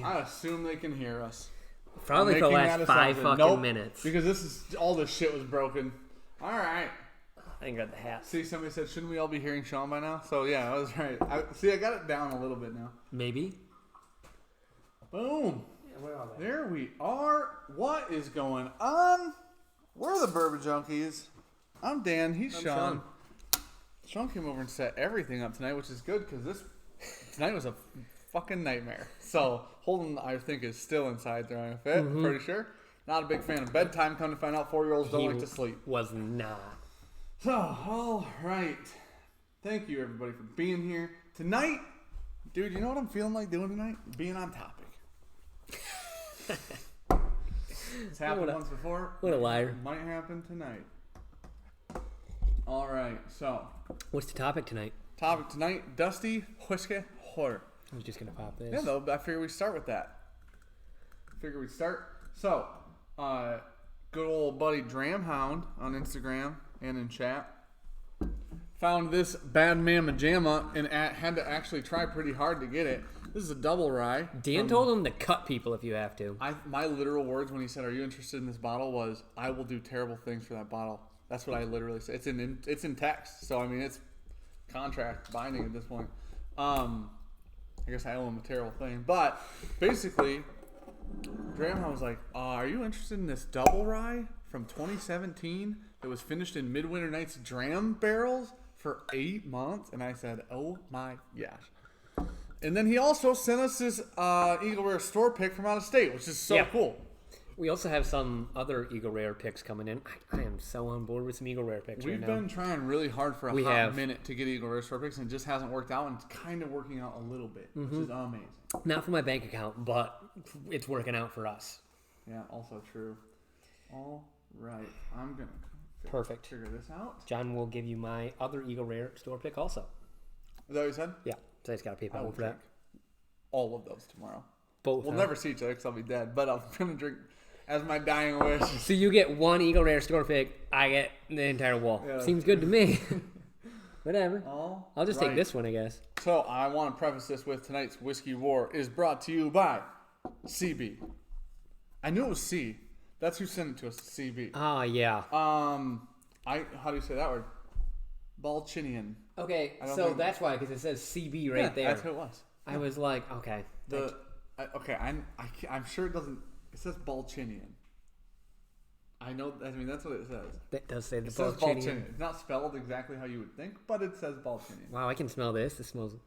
I assume they can hear us. Probably for the last 5 fucking minutes. Because all this shit was broken. All right. I didn't grab the hat. See, somebody said, shouldn't we all be hearing Sean by now? So, yeah, I was right. I got it down a little bit now. Maybe. Boom. Yeah, where are they? There we are. What is going on? We're the Bourbon Junkies. I'm Dan. He's Sean. Sean came over and set everything up tonight, which is good because tonight was a fucking nightmare. So, Holden, I think, is still inside throwing a fit. Mm-hmm. Pretty sure. Not a big fan of bedtime. Come to find out, 4-year-olds don't like to sleep. Was not. So, all right. Thank you, everybody, for being here. Tonight, dude, you know what I'm feeling like doing tonight? Being on topic. It's happened once before. What a liar. Might happen tonight. All right, so. What's the topic tonight? Topic tonight, Dusty Whiskey Horror. I was just going to pop this. Yeah, though, I figured we'd start with that. So, good old buddy Dramhound on Instagram and in chat found this Bad Man Majama and had to actually try pretty hard to get it. This is a double rye. Dan told him to cut people if you have to. My literal words when he said, "Are you interested in this bottle?" was, "I will do terrible things for that bottle." That's what I literally said. It's in text, so I mean it's contract binding at this point. I guess I owe him a terrible thing, but basically, Dramhound was like, "Are you interested in this double rye from 2017 that was finished in Midwinter Night's Dram barrels for 8 months?" And I said, "Oh my gosh." And then he also sent us this Eagle Rare store pick from out of state, which is so cool. We also have some other Eagle Rare picks coming in. I am so on board with some Eagle Rare picks We've right now. been trying really hard for a hot minute to get Eagle Rare store picks, and it just hasn't worked out, and it's kind of working out a little bit, which is amazing. Not for my bank account, but it's working out for us. Yeah, also true. All right. I'm going to figure this out. John will give you my other Eagle Rare store pick also. Is that what you said? Yeah. So I just got to PayPal for that. All of those tomorrow. Both. We'll never see each other because I'll be dead, but I'm going to drink as my dying wish. So you get one Eagle Rare store pick, I get the entire wall. Yeah, seems good to me. Whatever. I'll just take this one, I guess. So I want to preface this with tonight's Whiskey War is brought to you by CB. I knew it was C. That's who sent it to us, CB. Ah, yeah. How do you say that word? Balchinian. Okay, so that's why, because it says CB right there. That's who it was. I was like, okay. I'm sure it doesn't. It says Balchinian. I know. I mean, that's what it says. That does say the Balchinian. It says Balchinian. It's not spelled exactly how you would think, but it says Balchinian. Wow, I can smell this. It smells.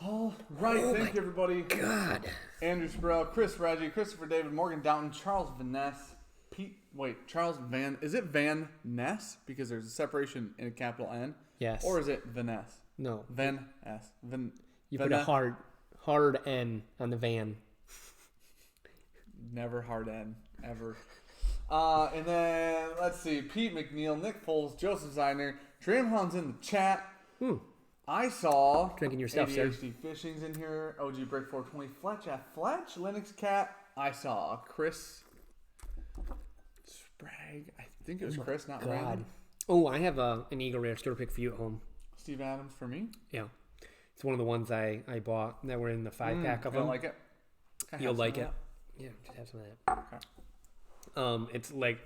All right, thank you, everybody. God. Andrew Sproul, Chris Reggie, Christopher David, Morgan Downton, Charles Van Ness, is it Van Ness? Because there's a separation in a capital N. Yes. Or is it Van Ness? No. Van S. You put a hard N on the van. Never hard N, ever. And then, let's see, Pete McNeil, Nick Foles, Joseph Zeidner, Dramhound's in the chat. I saw drinking yourself, ADHD sir. Fishing's in here. OG Break 420. Fletch, Linux Cat. I saw Chris Sprague. I think it was Chris, not Brandon. Oh, I have an Eagle Rare store pick for you at home. Steve Adams for me? Yeah. It's one of the ones I bought that were in the 5-pack of them. I like it. You'll like it. Yeah, just have some of that. Okay. It's like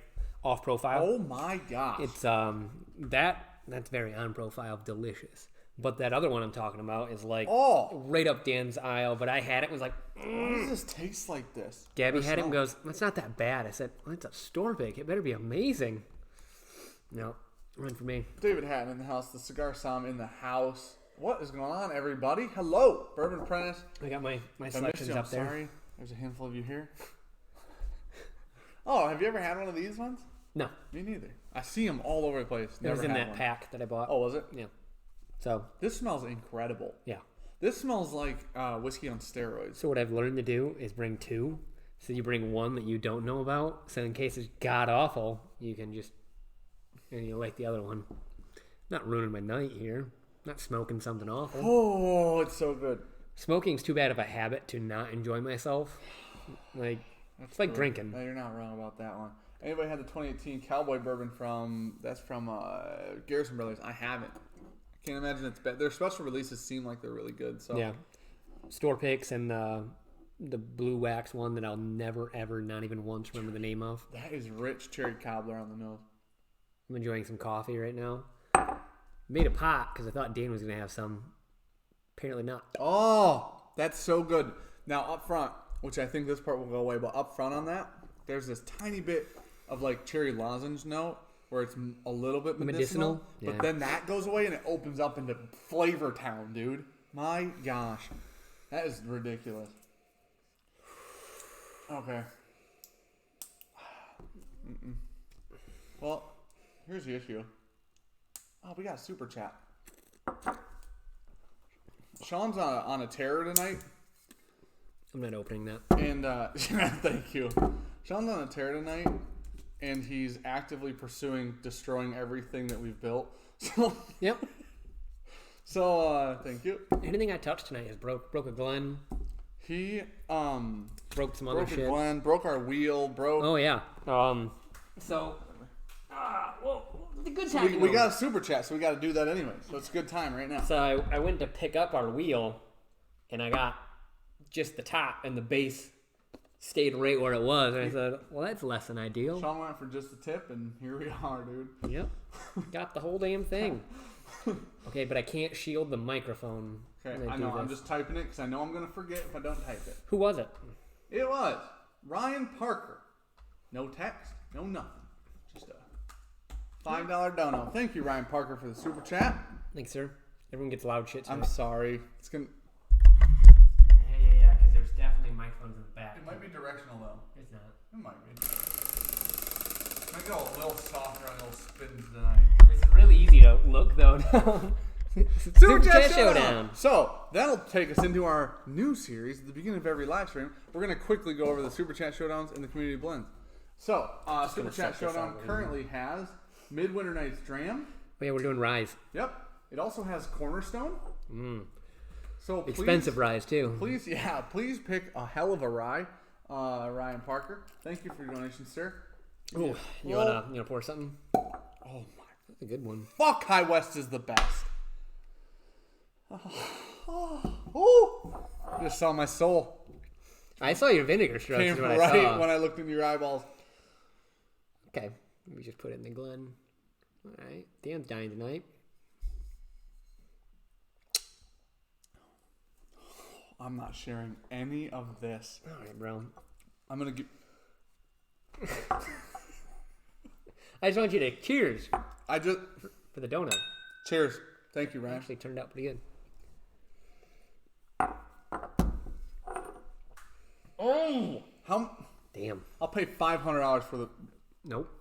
off profile. Oh my gosh. It's that's very on profile, delicious. But that other one I'm talking about is like right up Dan's aisle. But I had it and was like, why does this taste like this? Gabby had it and goes, it's not that bad. I said, well, it's a store pick. It better be amazing. No, run for me. David Hatton in the house. The Cigar Som in the house. What is going on, everybody? Hello, Bourbon Apprentice. I got my selections up there. Sorry, there's a handful of you here. Oh, have you ever had one of these ones? No. Me neither. I see them all over the place. It was in that pack that I bought. Oh, was it? Yeah. So this smells incredible. Yeah. This smells like whiskey on steroids. So what I've learned to do is bring two. So you bring one that you don't know about. So in case it's god awful, you can just and you like the other one. Not ruining my night here. Not smoking something awful. Oh, it's so good. Smoking's too bad of a habit to not enjoy myself. Like it's like drinking. No, you're not wrong about that one. Anybody had the 2018 Cowboy Bourbon from Garrison Brothers? I haven't. I can't imagine it's bad. Their special releases seem like they're really good. So yeah, store picks and the blue wax one that I'll never, ever, not even once remember the name of. That is rich cherry cobbler on the nose. I'm enjoying some coffee right now. Made a pot because I thought Dan was going to have some. Apparently not. Oh, that's so good. Now, up front, which I think this part will go away, but up front on that, there's this tiny bit of like cherry lozenge note where it's a little bit medicinal. Yeah. But then that goes away and it opens up into Flavor Town, dude. My gosh. That is ridiculous. Okay. Well, here's the issue. Oh, we got a super chat. Sean's on a tear tonight. I'm not opening that. And, thank you. Sean's on a tear tonight, and he's actively pursuing destroying everything that we've built. So, Yep. So, thank you. Anything I touched tonight has broke a Glen. He, Broke some other broke a shit. Glen, broke our wheel, broke... Oh, yeah. So, the good time. We got a super chat, so we got to do that anyway. So it's a good time right now. So I went to pick up our wheel, and I got just the top, and the base stayed right where it was. And I said, well, that's less than ideal. Sean went for just the tip, and here we are, dude. Yep. Got the whole damn thing. Okay, but I can't shield the microphone. Okay, when I do know. I'm this. just typing it because I know I'm going to forget if I don't type it. Who was it? It was Ryan Parker. No text, no nothing. Just a $5 dono. Thank you, Ryan Parker, for the super chat. Thanks, sir. Everyone gets loud shit tonight. I'm sorry. It's gonna. Yeah, because there's definitely microphones in the back. It might be directional though. It's not. It might be. Might go a little softer on those spins tonight. It's really easy to look, though. Super Chat Showdown! So, that'll take us into our new series at the beginning of every live stream. We're going to quickly go over the Super Chat Showdowns and the Community Blends. So, Super Chat Showdown currently has Midwinter Night's Dram. Oh, yeah, we're doing Rise. Yep. It also has Cornerstone. So please, Expensive Rise, too. Please pick a hell of a rye, Ryan Parker. Thank you for your donation, sir. Ooh, you wanna pour something? Oh my! That's a good one. Fuck, High West is the best. Oh, just saw my soul. I saw your vinegar strokes. Came Is what I right saw. when I looked into your eyeballs. Okay, let me just put it in the Glen. All right, Dan's dying tonight. I'm not sharing any of this. All right, bro. I'm gonna get. I just want you to cheers for the donut. Cheers. Thank you, Ryan. Actually turned out pretty good. Oh, Damn. I'll pay $500 for the. Nope.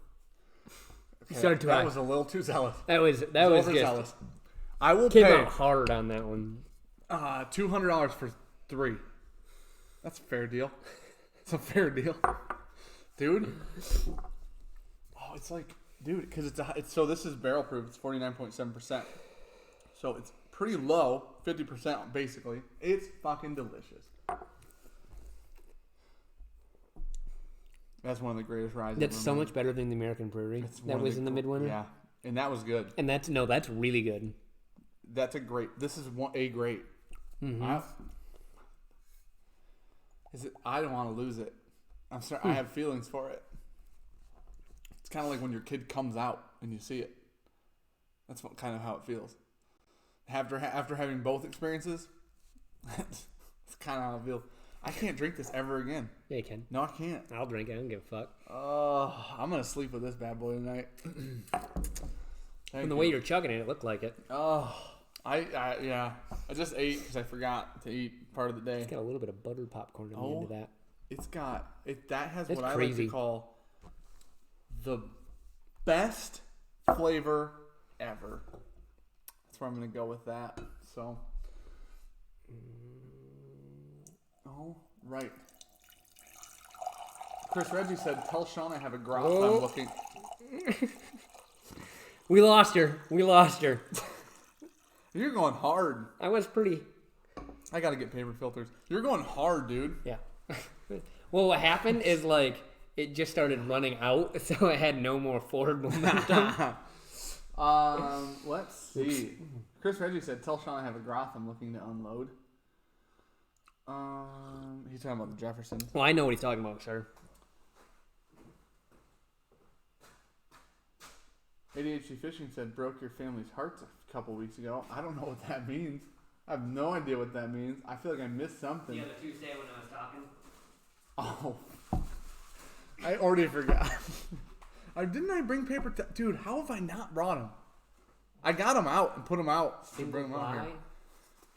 Okay, started too that high. was a little too zealous. That was just Overzealous. I will came pay out hard on that one. $200 for 3. That's a fair deal. It's a fair deal, dude. Oh, it's like, dude, because it's so this is barrel proof. It's 49.7%. So it's pretty low, 50% basically. It's fucking delicious. That's one of the greatest rides. That's ever so made. much better than the American Brewery It's that one of was in the midwinter. Yeah, and that was good. And that's really good. That's a great. This is a great. Mm-hmm. I don't want to lose it. I'm sorry. I have feelings for it. It's kind of like when your kid comes out and you see it. That's kind of how it feels. After having both experiences, that's kind of how it feels. I can't drink this ever again. Yeah, you can. No, I can't. I'll drink it. I don't give a fuck. I'm gonna sleep with this bad boy tonight. From the way you're chugging it, it looked like it. Oh, yeah. I just ate because I forgot to eat part of the day. It's got a little bit of buttered popcorn at the end of that. It's got it. That has That's what I crazy. like to call the best flavor ever. That's where I'm gonna go with that. So, all right. Chris Reggie said, "Tell Sean I have a graph I'm looking." We lost her. You're going hard. I was pretty. I gotta get paper filters. You're going hard, dude. Yeah. Well, what happened is it just started running out, so I had no more forward momentum. Let's see. Chris Reggie said, "Tell Sean I have a graph I'm looking to unload." He's talking about the Jeffersons. Well, I know what he's talking about, sir. ADHD Fishing said broke your family's hearts a couple weeks ago. I don't know what that means. I have no idea what that means. I feel like I missed something. The other Tuesday when I was talking. Oh. I already forgot. Didn't I bring paper? Dude, how have I not brought them? I got them out and put them out. Bring them out here.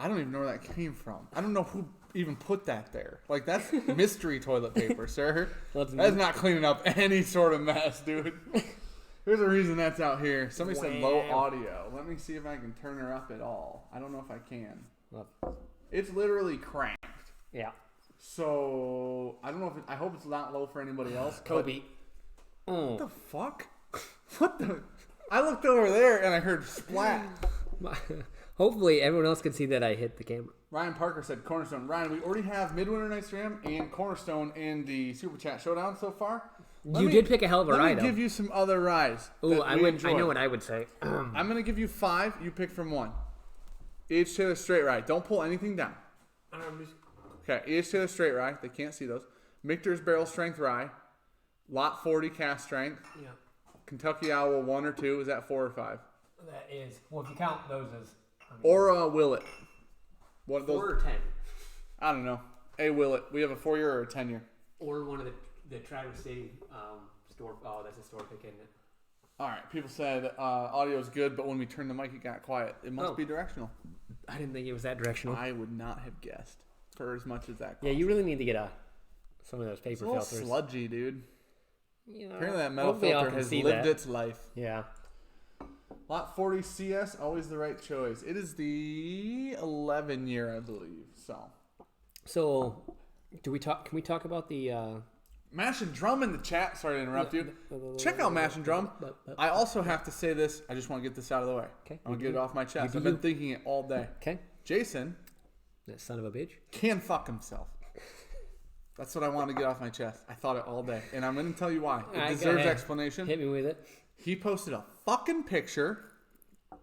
I don't even know where that came from. I don't know who even put that there. Like, that's mystery toilet paper, sir. That's not cleaning up any sort of mess, dude. There's a reason that's out here. Somebody said low audio. Let me see if I can turn her up at all. I don't know if I can. It's literally cranked. Yeah. So, I don't know if I hope it's not low for anybody else. Kobe. What the fuck? What the? I looked over there and I heard splat. Hopefully everyone else can see that I hit the camera. Ryan Parker said Cornerstone. Ryan, we already have Midwinter Night's Ram and Cornerstone in the Super Chat Showdown so far. You did pick a hell of a rye, though. Let me give you some other ryes. Ooh, I know what I would say. I'm going to give you 5. You pick from 1. E.H. Taylor Straight Rye. Don't pull anything down. Okay, E.H. Taylor Straight Rye. They can't see those. Michter's Barrel Strength Rye. Lot 40 Cast Strength. Yeah. Kentucky Owl 1 or 2. Is that 4 or 5? That is. Well, if you count those as. Or Willet. One of those. 4 or 10. I don't know. A Willet. We have a 4-year or a 10-year. Or one of the Traverse City store. Oh, that's a store pick, isn't it? All right. People said audio's good, but when we turned the mic, it got quiet. It must be directional. I didn't think it was that directional. I would not have guessed for as much as that cost. Yeah, you really need to get some of those paper filters. It's sludgy, dude. You know, apparently that metal filter has lived its life. Yeah. Lot 40 CS, always the right choice. It is the 11-year, I believe. So, can we talk about the Mash and Drum in the chat? Sorry to interrupt you. Check out Mash and Drum. I also have to say this. I just want to get this out of the way. Okay. I'm going to get it off my chest. I've been thinking it all day. Okay. Jason, that son of a bitch, can fuck himself. That's what I wanted to get off my chest. I thought it all day. And I'm going to tell you why. It deserves explanation. Hit me with it. He posted a fucking picture.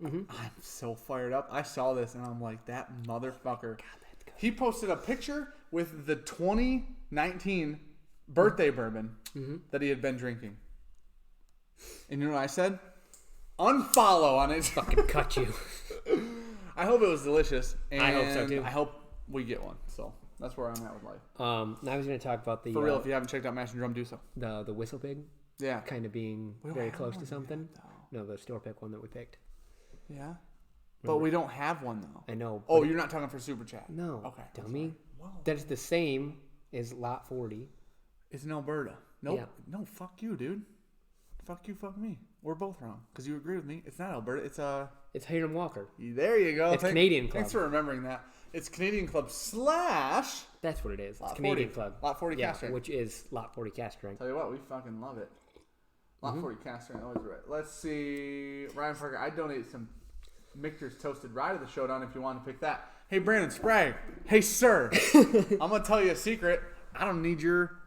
I'm so fired up. I saw this and I'm like, that motherfucker. God, that's good. He posted a picture with the 2019 birthday bourbon that he had been drinking. And you know what I said? Unfollow on it. Fucking cut you. I hope it was delicious. And I hope so too. I hope we get one. So that's where I'm at with life. Now I was going to talk about the... For real, if you haven't checked out Mash and Drum, do so. The Whistle Pig. Yeah. Kind of being very close to something. No, the store pick one that we picked. Yeah. Remember? But we don't have one, though. I know. Oh, you're not talking for Super Chat? No. Okay. Dummy. That's the same as Lot 40. It's in Alberta. Nope. Yeah. No, fuck you, dude. Fuck you, fuck me. We're both wrong. Because you agree with me. It's not Alberta. It's Hiram Walker. There you go. It's Canadian Club. Thanks for remembering that. It's Canadian Club / That's what it is. It's Canadian 40. Club. Lot 40 cast strength. Which is Lot 40 cast strength. Tell you what, we fucking love it. Lot 40 cast strength. Always right. Let's see. Ryan Parker, I donated some Michter's Toasted Rye to the showdown if you want to pick that. Hey, Brandon Sprague. Hey, sir. I'm going to tell you a secret. I don't need your...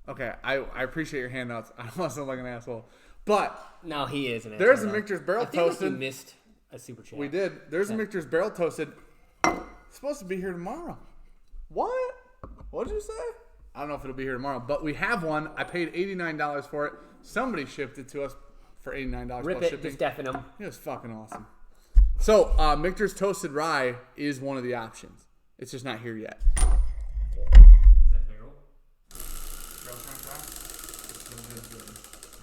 Okay, I appreciate your handouts. I don't want to sound like an asshole. But... No, he is an asshole. There's a Michter's Barrel Toasted. Like you missed a Super Chat. We did. There's a Michter's Barrel Toasted. It's supposed to be here tomorrow. What? What did you say? I don't know if it'll be here tomorrow, but we have one. I paid $89 for it. Somebody shipped it to us for $89 Rip plus it, shipping. just deafen them. It was fucking awesome. So, Michter's Toasted Rye is one of the options. It's just not here yet. Is that barrel?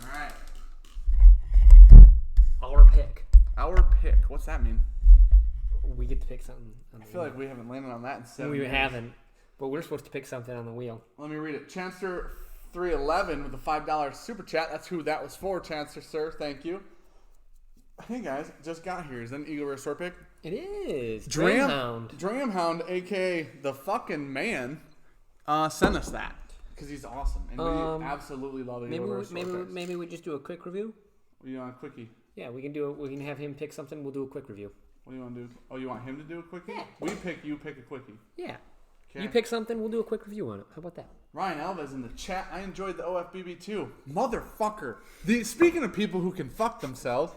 All right. Our pick. What's that mean? We get to pick something. I feel like we haven't landed on that in 7 We years. haven't, but we're supposed to pick something on the wheel. Let me read it. Chancellor 311 with a $5 super chat. That's who that was for, Chancellor, sir. Thank you. Hey, guys. Just got here. Is that an Eagle Rare store pick? It is. Dramhound. Dramhound, a.k.a. the fucking man, sent us that because he's awesome. And we absolutely love it. Maybe we just do a quick review? You want a quickie? Yeah, we can do it. We can have him pick something. We'll do a quick review. What do you want to do? Oh, you want him to do a quickie? Yeah. You pick a quickie. Yeah. Okay. You pick something, we'll do a quick review on it. How about that? Ryan Alves in the chat. I enjoyed the OFBB too. Motherfucker. Speaking of people who can fuck themselves,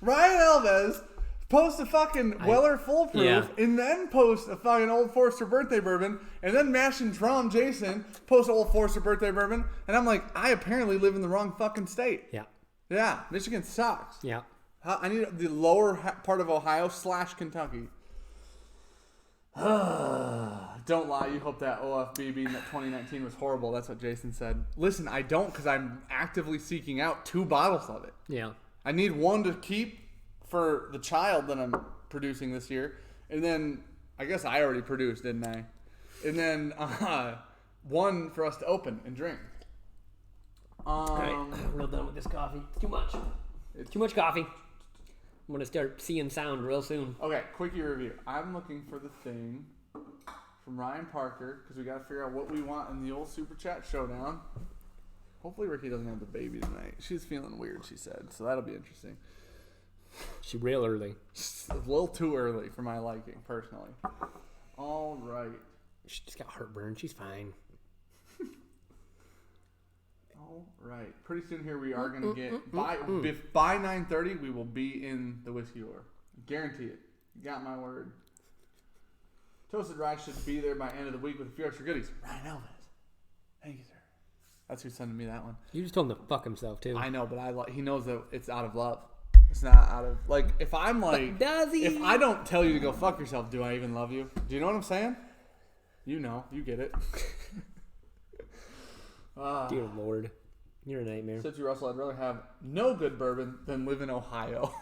Ryan Alves Post a fucking Weller Foolproof, Yeah. and then post a fucking Old Forester birthday bourbon, and then Mash and Drum Jason post Old Forester birthday bourbon, and I'm like, I apparently live in the wrong fucking state. Yeah. Yeah, Michigan sucks. Yeah. I need the lower part of Ohio / Kentucky. Don't lie, you hope that OFB being that 2019 was horrible. That's what Jason said. Listen, I don't, because I'm actively seeking out 2 bottles of it. Yeah. I need 1 to keep for the child that I'm producing this year. And then, I guess I already produced, didn't I? And then 1 for us to open and drink. All right, real done with this coffee. It's too much. It's too much coffee. I'm going to start seeing sound real soon. Okay, quickie review. I'm looking for the thing from Ryan Parker, because we got to figure out what we want in the old Super Chat Showdown. Hopefully Ricky doesn't have the baby tonight. She's feeling weird, she said, so that'll be interesting. She real early. It's a little too early for my liking, personally. All right. She just got heartburn. She's fine. All right. Pretty soon here we are going to get, by 9:30, we will be in the whiskey war. Guarantee it. You got my word. Toasted Rye should be there by end of the week with a few extra goodies. Ryan Elvis. Thank you, sir. That's who's sending me that one. You just told him to fuck himself, too. I know, but he knows that it's out of love. It's not out of, like, if I'm like, does he? if I don't tell you to go fuck yourself, do I even love you? Do you know what I'm saying? You know. You get it. Dear Lord. You're a nightmare. Said to Russell, I'd rather have no good bourbon than live in Ohio.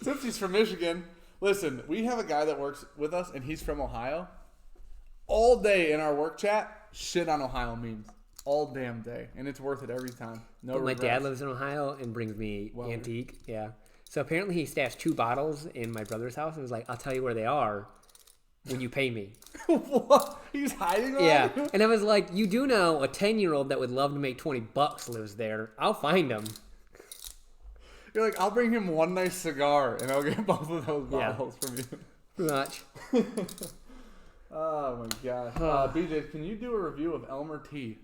Since he's from Michigan, listen, we have a guy that works with us, and he's from Ohio. All day in our work chat, shit on Ohio memes. All damn day. And it's worth it every time. No But my regrets. dad lives in Ohio and brings me antique. Yeah. So apparently he stashed 2 bottles in my brother's house and was like, I'll tell you where they are when you pay me. What? He's hiding them? Yeah. And I was like, you do know a 10-year-old that would love to make $20 lives there. I'll find him. You're like, I'll bring him one nice cigar, and I'll get both of those Yeah. bottles from you. Pretty much. Oh, my gosh. BJ, can you do a review of Elmer Tea?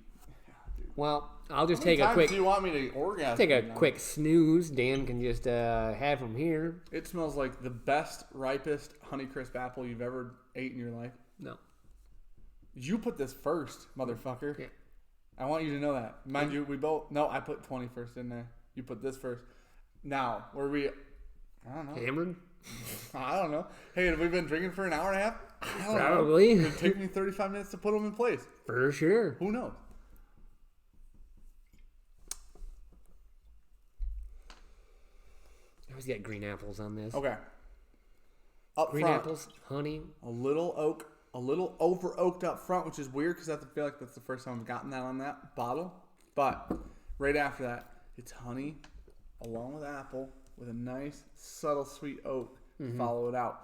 Well, I'll just How many take a times quick do you want me to orgasm? take a right now? quick snooze. Dan can just have from here. It smells like the best, ripest Honeycrisp apple you've ever ate in your life. No. You put this first, motherfucker. Yeah. I want you to know that. Mind you, we both... No, I put 20 first, didn't I? You put this first. Now, were we... I don't know. Hammered? I don't know. Hey, have we been drinking for an hour and a half? I don't Probably. know. It'd take me 35 minutes to put them in place. For sure. Who knows? I always get green apples on this. Okay. Up Green front, apples, honey. a little oak, a little over oaked up front, which is weird because I feel like that's the first time I've gotten that on that bottle. But right after that, it's honey along with apple with a nice subtle sweet oak to follow it out.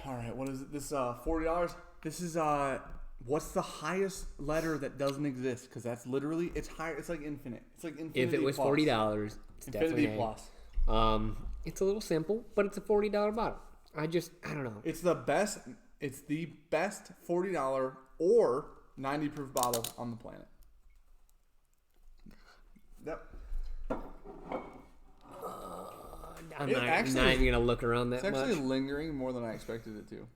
All right, what is it? This $40. This is what's the highest letter that doesn't exist? Because that's literally it's higher. It's like infinite. It's like infinity. If it was plus. $40, it's Infinity definitely plus. It's a little simple, but it's a $40 bottle. I don't know. It's the best. It's the best $40 or 90 proof bottle on the planet. Yep. I'm It not actually- even gonna look around that It's actually much. lingering more than I expected it to.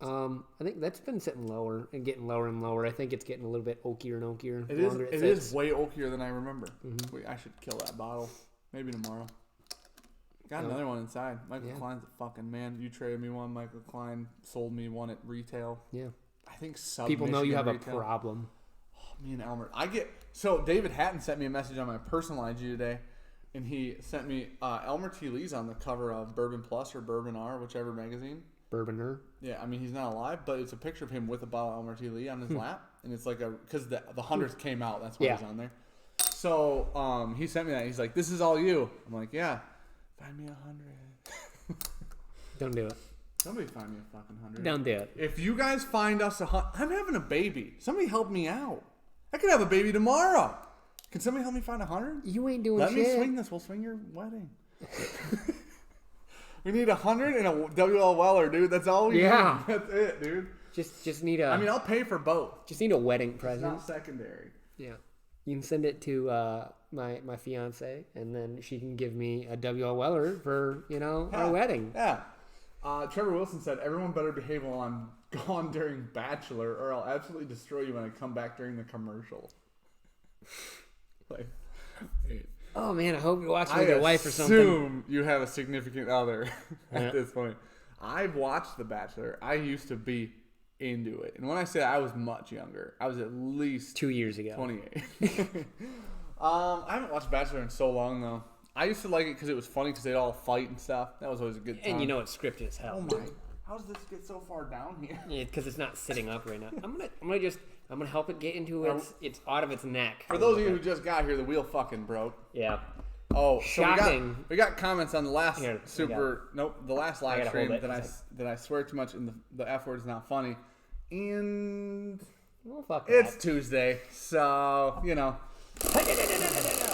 I think that's been sitting lower and getting lower and lower. I think it's getting a little bit oakier and oakier. It the is. longer It sits. is way oakier than I remember. Wait, I should kill that bottle. Maybe tomorrow. Got another one inside. Michael Klein's a fucking man. You traded me one. Michael Klein sold me one at retail. Yeah. I think sub People know you Michigan have retail. a problem. Me and Elmer. So David Hatton sent me a message on my personal IG today, and he sent me Elmer T. Lee's on the cover of Bourbon Plus or Bourbon R, whichever magazine. Bourboner. Yeah, I mean he's not alive, but it's a picture of him with a bottle of Elmer T. Lee on his lap, and it's like because the 100th came out, that's why he's on there. So he sent me that. He's like, "This is all you." I'm like, "Yeah, find me 100." Don't do it. Somebody find me a fucking 100. Don't do it. If you guys find us I'm having a baby. Somebody help me out. I could have a baby tomorrow. Can somebody help me find 100? You ain't doing Let shit. me swing this. We'll swing your wedding. We need 100 and a WL Weller, dude. That's all we need. That's it, dude. Just need a. I mean, I'll pay for both. just need a wedding It's present. not secondary. Yeah. You can send it to my fiance, and then she can give me a W.L. Weller for our wedding. Yeah. Trevor Wilson said, "Everyone better behave while I'm gone during Bachelor, or I'll absolutely destroy you when I come back during the commercial." Like, oh man, I hope you're watching with your wife or something. I assume you have a significant other at this point. I've watched The Bachelor. I used to be into it, and when I say I was much younger, I was at least 2 years ago, 28. I haven't watched Bachelor in so long though. I used to like it because it was funny because they'd all fight and stuff. That was always a good time. And it's scripted as hell. Oh my! How does this get so far down here? Yeah, because it's not sitting up right now. I'm gonna help it get into its out of its neck. For those of you who just got here, the wheel fucking broke. Yeah. Oh, shocking! So we got comments on the last the last live stream that I swear too much and the F word is not funny, and it's Tuesday, so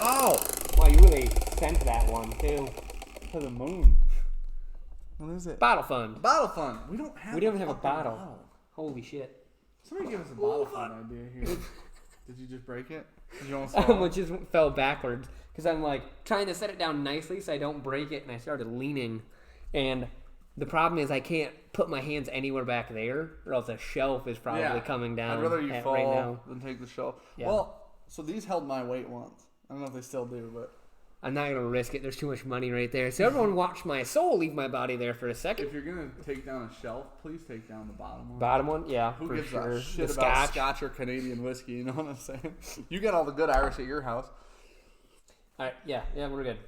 Oh! Wow, you really sent that one too. To the moon. What is it? Bottle fund. Bottle fund. We don't even have a bottle. Holy shit! Somebody give us a bottle fund idea here. Did you just break it? Did you almost it just fell backwards because I'm like trying to set it down nicely so I don't break it, and I started leaning, and the problem is I can't put my hands anywhere back there, or else a shelf is probably coming down. I'd rather you fall right now than take the shelf. Yeah. Well, so these held my weight once. I don't know if they still do, but I'm not gonna risk it. There's too much money right there. So everyone watch my soul leave my body there for a second. If you're gonna take down a shelf, please take down the bottom one. Bottom one, yeah. Who for gives sure. a shit about Scotch or Canadian whiskey? You know what I'm saying? You got all the good Irish at your house. All right, yeah, we're good.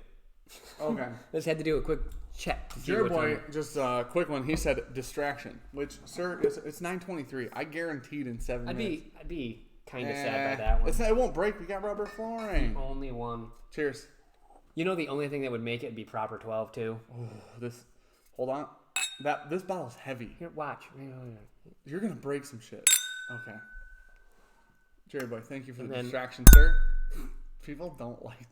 Okay. Just had to do a quick check. Jared Boy, just a quick one. He said distraction, which, sir, it's 9:23. I guaranteed in 7 minutes. I'd be kind of sad by that one. It won't break. We got rubber flooring. Only one. Cheers. The only thing that would make it would be proper 12 too. Oh, hold on. This bottle's heavy. Here, watch. You're gonna break some shit. Okay. Jerry Boy, thank you for the distraction, sir. People don't like that.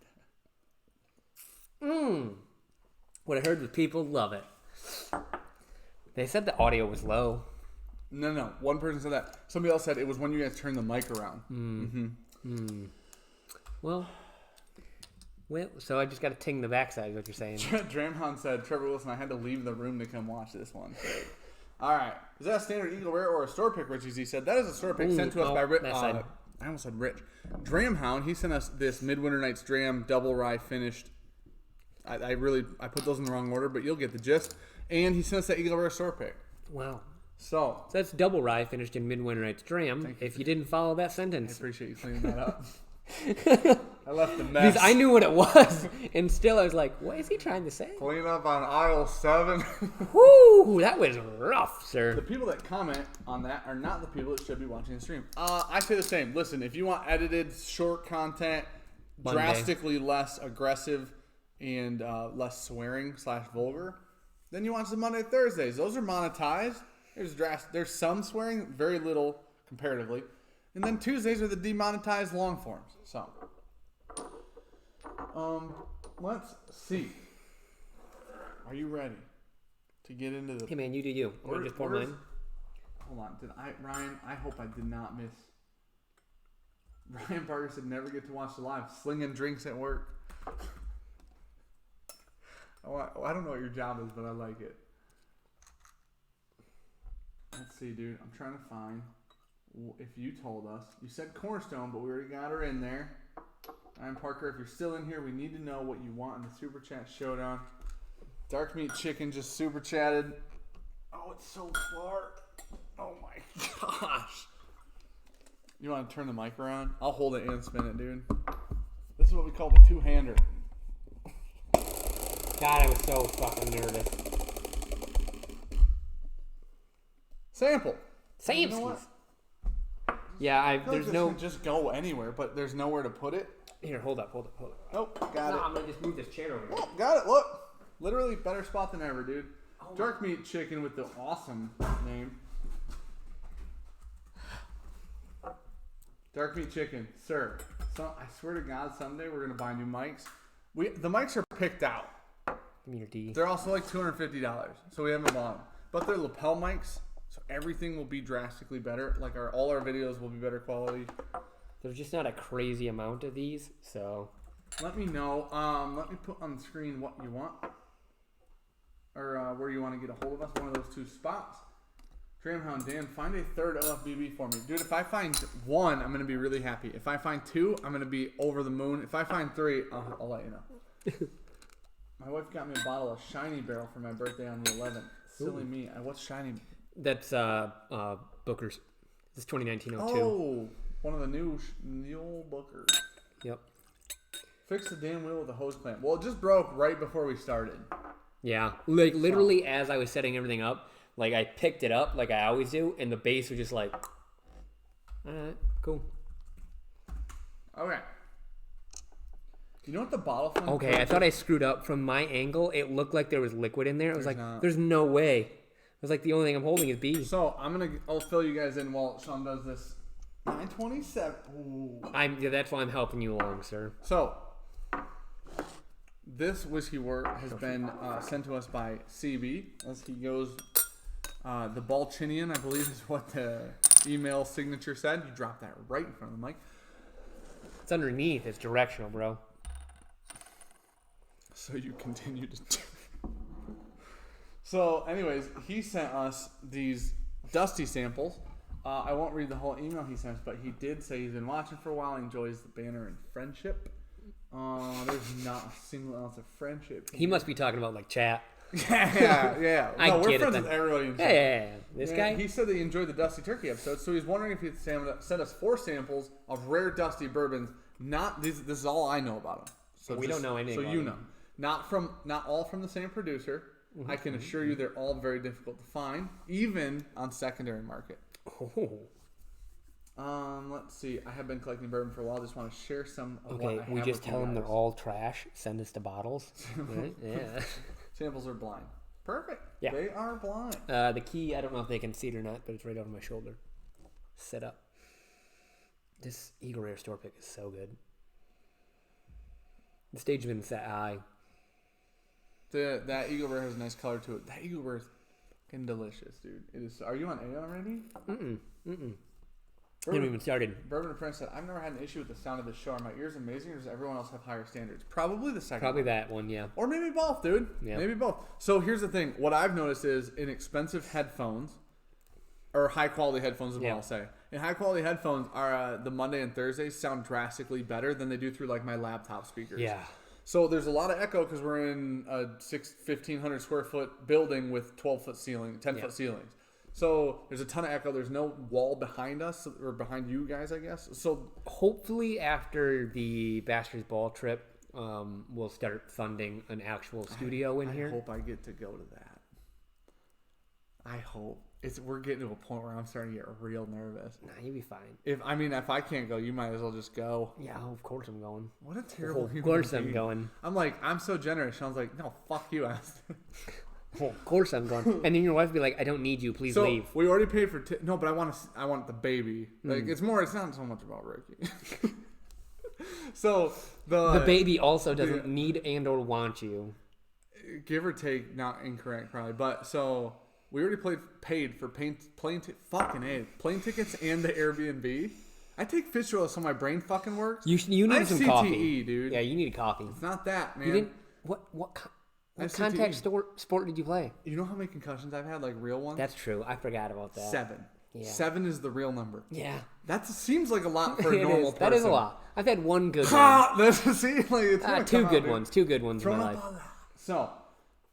What I heard was people love it. They said the audio was low. No. One person said that. Somebody else said it was when you guys turned the mic around. Well, so I just got to ting the backside, is what you're saying. Dramhound said, Trevor Wilson, I had to leave the room to come watch this one. All right. Is that a standard Eagle Rare or a store pick, Richie Z said? That is a store pick sent to us by Rich. I almost said Rich. Dramhound, he sent us this Midwinter Nights Dram double rye finished. I put those in the wrong order, but you'll get the gist. And he sent us that Eagle Rare store pick. Wow. So that's double rye finished in Midwinter Nights Dram. If you didn't follow that sentence. I appreciate you cleaning that up. I left the mess. Because I knew what it was, and still I was like, what is he trying to say? Clean up on aisle 7. Whoo, that was rough, sir. The people that comment on that are not the people that should be watching the stream. I say the same. Listen, if you want edited, short content, drastically less aggressive and less swearing / vulgar, then you watch the Monday Thursdays. Those are monetized. There's some swearing, very little comparatively. And then Tuesdays are the demonetized long forms. So, let's see. Are you ready to get into the... Hey, man, you do you. I'm going to just pour mine. Hold on. Ryan, I hope I did not miss... Ryan Parker said never get to watch the live. Slinging drinks at work. I don't know what your job is, but I like it. Let's see, dude. I'm trying to find... If you told us, you said Cornerstone, but we already got her in there. Ryan Parker, if you're still in here, we need to know what you want in the Super Chat Showdown. Dark Meat Chicken just Super Chatted. Oh, it's so far. Oh my gosh. You want to turn the mic around? I'll hold it and spin it, dude. This is what we call the two-hander. God, I was so fucking nervous. Sample. You know what? Yeah, there's like no... Can just go anywhere, but there's nowhere to put it. Here, hold up. Nope, got it. I'm going to just move this chair over here. Oh, got it, look. Literally better spot than ever, dude. Dark Meat Chicken with the awesome name. Dark Meat Chicken, sir. So, I swear to God, someday we're going to buy new mics. The mics are picked out. Give me your D. They're also like $250, so we haven't bought them. But they're lapel mics. So everything will be drastically better. Like all our videos will be better quality. There's just not a crazy amount of these, so Let me know. Let me put on the screen what you want. Or where you want to get a hold of us. One of those two spots. Tramhound Dan, find a third OFBB for me. Dude, if I find one, I'm going to be really happy. If I find two, I'm going to be over the moon. If I find three, I'll let you know. My wife got me a bottle of Shiny Barrel for my birthday on the 11th. Silly me. What's Shiny? That's Booker's. This is 2019-02. Oh, one of the new Bookers. Yep. Fix the damn wheel with a hose clamp. Well, it just broke right before we started. Yeah. Like, literally, as I was setting everything up, like, I picked it up like I always do, and the base was just like, all right, cool. Okay. You know what the bottle film? Okay, I thought I screwed up from my angle. It looked like there was liquid in there. I was like, not. there's no way. I was like, the only thing I'm holding is B. So, I'll fill you guys in while Sean does this. 927. Ooh. That's why I'm helping you along, sir. So, this whiskey wort has been sent to us by CB. As he goes, the Balchinian, I believe, is what the email signature said. You dropped that right in front of the mic. It's underneath. It's directional, bro. So you continue to do. So, anyways, he sent us these dusty samples. I won't read the whole email he sent us, but he did say he's been watching for a while. He enjoys the banner and friendship. There's not a single ounce of friendship here. He must be talking about, like, chat. Yeah. No, we're friends with everybody in chat. Yeah. This guy? He said that he enjoyed the Dusty Turkey episode, so he's wondering if he'd send us 4 samples of rare dusty bourbons. Not these. This is all I know about them. So we don't know anything. So you know, not all from the same producer. Mm-hmm. I can assure you, they're all very difficult to find, even on secondary market. Let's see. I have been collecting bourbon for a while. Just want to share some of what I have. We just with tell you them they're guys. all trash. Send us the bottles. Right? Yeah. Samples are blind. Perfect. Yeah. They are blind. The key, I don't know if they can see it or not, but it's right over my shoulder. Set up. This Eagle Rare store pick is so good. The stage has been set high. That Eagle Rare has a nice color to it. That Eagle Rare is fucking delicious, dude. It is. Are you on A already? Haven't even started. Bourbon Prince said, I've never had an issue with the sound of this show. Are my ears amazing, or does everyone else have higher standards? Probably the second Probably one. that one, yeah. Or maybe both, dude. Yeah. Maybe both. So here's the thing. What I've noticed is inexpensive headphones, or high-quality headphones is what I'll say. And high-quality headphones are the Monday and Thursdays sound drastically better than they do through, like, my laptop speakers. Yeah. So there's a lot of echo because we're in a 1,500 square foot building with 12-foot ceiling, 10-foot ceilings. So there's a ton of echo. There's no wall behind us or behind you guys, I guess. So hopefully after the Bastard's Ball trip, we'll start funding an actual studio in here. I hope I get to go to that. I hope. We're getting to a point where I'm starting to get real nervous. Nah, you'll be fine. If I can't go, you might as well just go. Yeah, of course I'm going. What a terrible Of course I'm going. I'm like, I'm so generous. Sean's like, no, fuck you, Aston. Well, of course I'm going. And then your wife will be like, I don't need you. Please leave. We already paid for... no, but I want the baby. Like, it's not so much about Ricky. So, the baby also doesn't need and or want you. Give or take, not incorrect probably. But, so, we already paid for plane tickets and the Airbnb. I take fish oil so my brain fucking works. You need some CTE, coffee. Dude. Yeah, you need a coffee. It's not that, man. You didn't... What contact sport did you play? You know how many concussions I've had, like real ones? That's true. I forgot about that. 7. Yeah. 7 is the real number. Yeah. That seems like a lot for a normal person. That is a lot. I've had one good one. See, like, it's Two good ones in my life. So,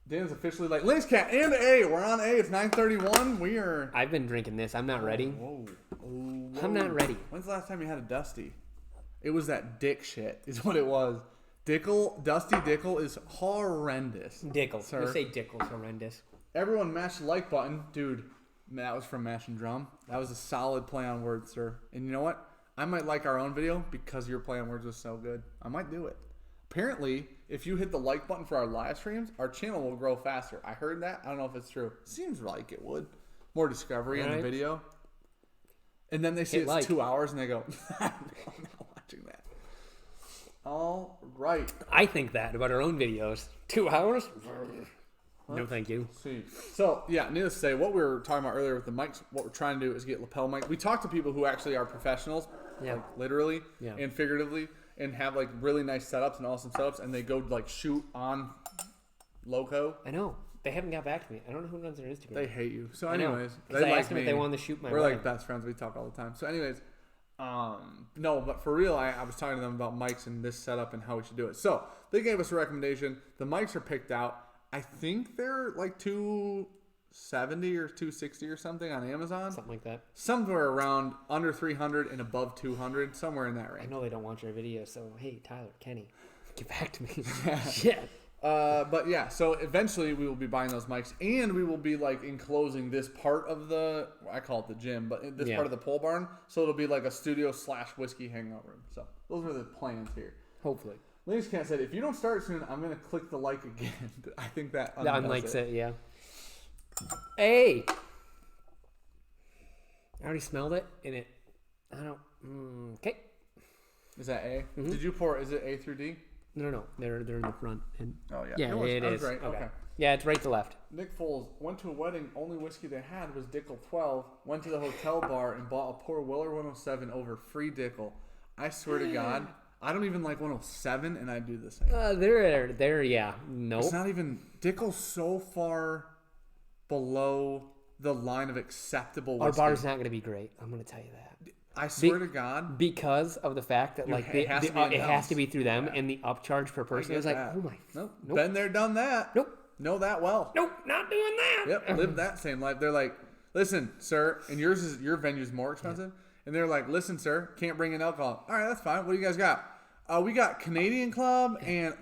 Dan's officially like, Lynx Cat and A. We're on A. It's 9:31. We are... I've been drinking this. I'm not ready. Whoa. I'm not ready. When's the last time you had a Dusty? It was that dick shit is what it was. Dusty Dickel is horrendous. Dickel. Sir. You say Dickel's horrendous. Everyone mash the like button. Dude, that was from Mash and Drum. That was a solid play on words, sir. And you know what? I might like our own video because your play on words was so good. I might do it. Apparently, if you hit the like button for our live streams, our channel will grow faster. I heard that. I don't know if it's true. Seems like it would. More discovery in the video. And then they see it's 2 hours and they go, I'm not watching that. All right. I think that about our own videos. 2 hours? No, thank you. See. So, yeah, needless to say, what we were talking about earlier with the mics, what we're trying to do is get lapel mics. We talk to people who actually are professionals, like literally and figuratively, and have like really nice setups and awesome setups, and they go like shoot on loco. I know. They haven't got back to me. I don't know who runs their Instagram. They hate you. So I know, anyways, 'cause I asked them if they wanted to shoot my We're wedding. like best friends. We talk all the time. So anyways, no, but for real, I was talking to them about mics and this setup and how we should do it. So they gave us a recommendation. The mics are picked out. I think they're like $270 or $260 or something on Amazon. Something like that. Somewhere around under 300 and above 200, somewhere in that I range. know they don't want your video, so hey, Tyler, Kenny, get back to me. Shit. But yeah, so eventually we will be buying those mics, and we will be like enclosing this part of I call it the gym, but this part of the pole barn, so it'll be like a studio / whiskey hangout room. So those are the plans here. Hopefully. Ladies Cat said, if you don't start soon, I'm going to click the like again. I think that unlikes it, yeah. Hey! I already smelled it, and I don't, okay. Is that A? Mm-hmm. Did you pour, is it A through D? No. They're in the front. And Oh, yeah. yeah, it is. Right. Okay. Yeah, it's right to left. Nick Foles went to a wedding. Only whiskey they had was Dickel 12. Went to the hotel bar and bought a poor Weller 107 over free Dickel. I swear to God, I don't even like 107, and I do the same. They're yeah. Nope. It's not even Dickel's so far below the line of acceptable whiskey. Our bar's not going to be great. I'm going to tell you that. I swear to God, because of the fact that like it has to be through them, and the upcharge per person is like, oh my, nope. Nope. Been there, done that. Nope. Know that well. Nope, not doing that. Yep, live that same life. They're like, listen, sir, and your venue's more expensive. Yeah. And they're like, listen, sir, can't bring in alcohol. All right, that's fine. What do you guys got? We got Canadian Club and.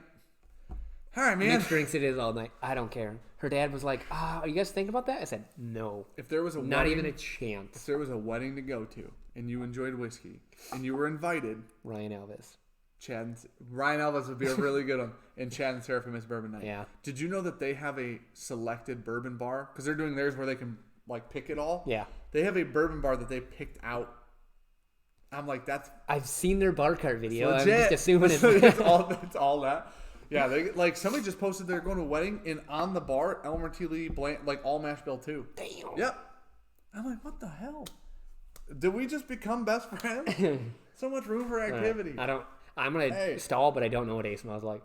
All right, man. Nick drinks it all night. I don't care. Her dad was like, are you guys thinking about that? I said, no. If there was a not wedding, even a chance. If there was a wedding to go to and you enjoyed whiskey and you were invited, Ryan Elvis. Ryan Elvis would be a really good one. And Chad and Sarah from Miss Bourbon Night. Yeah. Did you know that they have a selected bourbon bar? Because they're doing theirs where they can like pick it all. Yeah. They have a bourbon bar that they picked out. I'm like, I've seen their bar cart video. Legit. I'm just assuming it's all that. Yeah, they like somebody just posted they're going to a wedding and on the bar Elmer T. Lee like all mash bill too. Damn. Yep. I'm like, what the hell? Did we just become best friends? So much room for activity. I'm gonna stall, but I don't know what A smells like.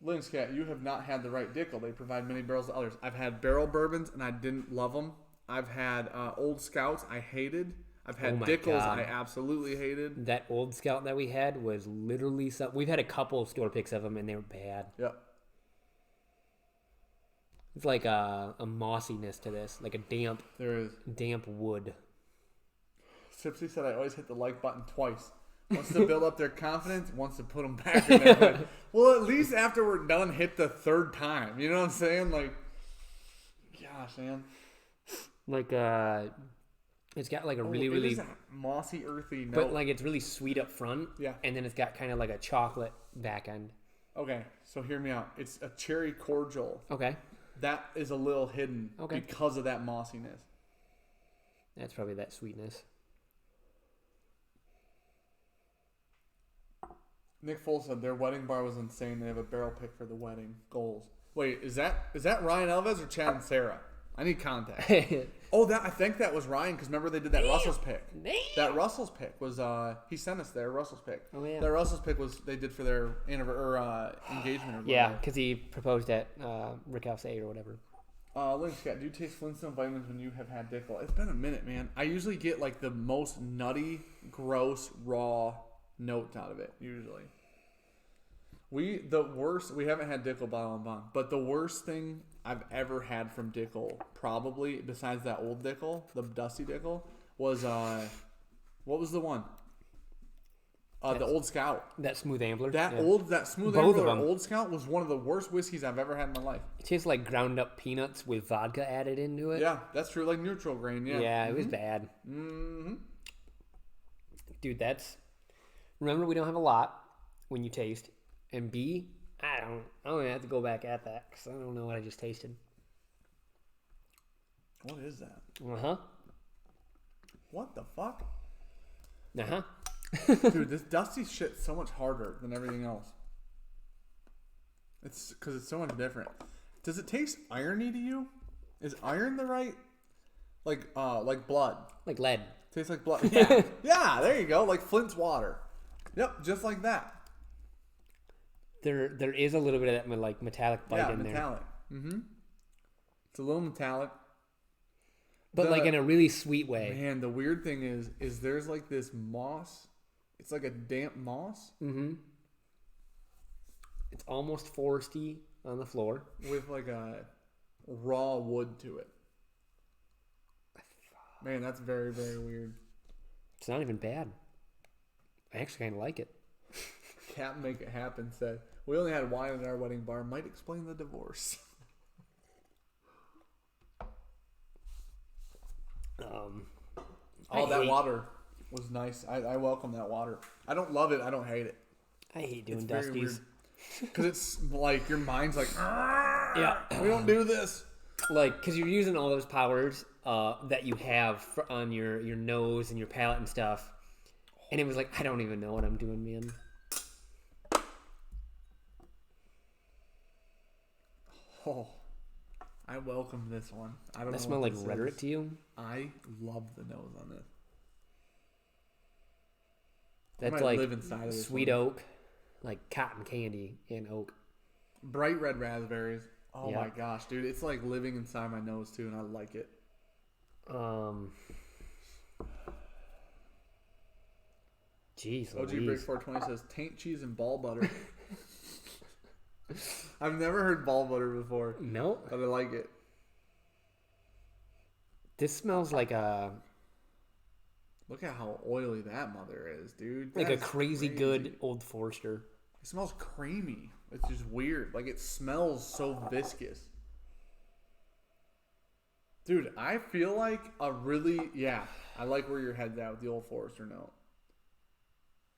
Lynn's Cat, you have not had the right Dickel. They provide many barrels to others. I've had barrel bourbons and I didn't love them. I've had Old Scouts I hated. I've had Dickels I absolutely hated. That Old Scout that we had was literally we've had a couple of store picks of them and they were bad. Yep. It's like a mossiness to this, like a damp wood. Sipsy said I always hit the like button twice. Wants to build up their confidence, wants to put them back in there. Well, at least after we're done, hit the third time. You know what I'm saying? Like, gosh, man. Like, it's got like a really it is a mossy, earthy note. But like it's really sweet up front. Yeah. And then it's got kind of like a chocolate back end. Okay, so hear me out. It's a cherry cordial. Okay. That is a little hidden because of that mossiness. That's probably that sweetness. Nick Foles said their wedding bar was insane. They have a barrel pick for the wedding goals. Wait, is that Ryan Elvis or Chad and Sarah? I need contact. I think that was Ryan because remember they did that Russell's pick. That Russell's pick was he sent us their Russell's pick. Oh yeah. That Russell's pick was they did for their engagement. Or yeah, because he proposed at Rick House 8 or whatever. Lynn Scott, do you taste Flintstone vitamins when you have had Dickel? It's been a minute, man. I usually get like the most nutty, gross, raw note out of it usually. We haven't had Dickel bottle and bond, but the worst thing I've ever had from Dickel, probably besides that old Dickel, the dusty Dickel, was what was the one? The Old Scout. That Smooth Ambler. That Smooth Both Ambler of them. Old Scout was one of the worst whiskeys I've ever had in my life. It tastes like ground up peanuts with vodka added into it. Yeah, that's true. Like neutral grain. Yeah. Yeah, it was bad. Mm-hmm. Dude, remember we don't have a lot when you taste. And B, I don't even have to go back at that because I don't know what I just tasted. What is that? Uh-huh. What the fuck? Uh-huh. Dude, this dusty shit's so much harder than everything else. It's because it's so much different. Does it taste irony to you? Is iron the right? Like blood. Like lead. Tastes like blood. Yeah. Yeah, there you go. Like Flint's water. Yep, just like that. There is a little bit of that like metallic bite in metallic. there. Mm-hmm. It's a little metallic. But like in a really sweet way. Man, the weird thing is there's like this moss. It's like a damp moss. Mm-hmm. It's almost foresty on the floor. With like a raw wood to it. Man, that's very, very weird. It's not even bad. I actually kind of like it. Cap Make It Happen said, we only had wine at our wedding bar. Might explain the divorce. That water was nice. I welcome that water. I don't love it. I don't hate it. I hate doing Dusties. Because it's like your mind's like, yeah, we don't do this. Like, because you're using all those powers that you have on your nose and your palate and stuff. And it was like, I don't even know what I'm doing, man. Oh, I welcome this one. I don't know. That smell like rhetoric to you? I love the nose on this. That's like sweet oak, like cotton candy and oak. Bright red raspberries. Oh my gosh, dude. It's like living inside my nose too, and I like it. Jeez, OG Break 420 says taint cheese and ball butter. I've never heard ball butter before. No. But I like it. This smells like a... Look at how oily that mother is, dude. Like a crazy good Old Forester. It smells creamy. It's just weird. Like it smells so viscous. Dude, I feel like a really... Yeah, I like where your head's at with the Old Forester note.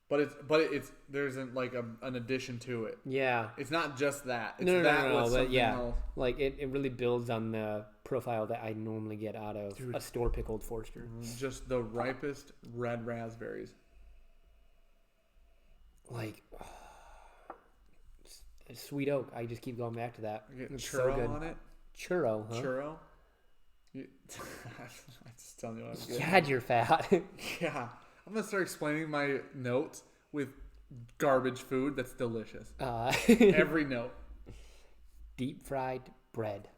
But it's there's an addition to it. Yeah. It's not just that. It's no, but yeah. Else. Like it really builds on the profile that I normally get out of a store pick Old Forester. Just the ripest red raspberries. Like sweet oak. I just keep going back to that. It's churro so good. On it. Churro, huh? Churro. I just telling you what I'm getting. God, you're fat. Yeah. I'm going to start explaining my notes with garbage food that's delicious. Every note. Deep fried bread.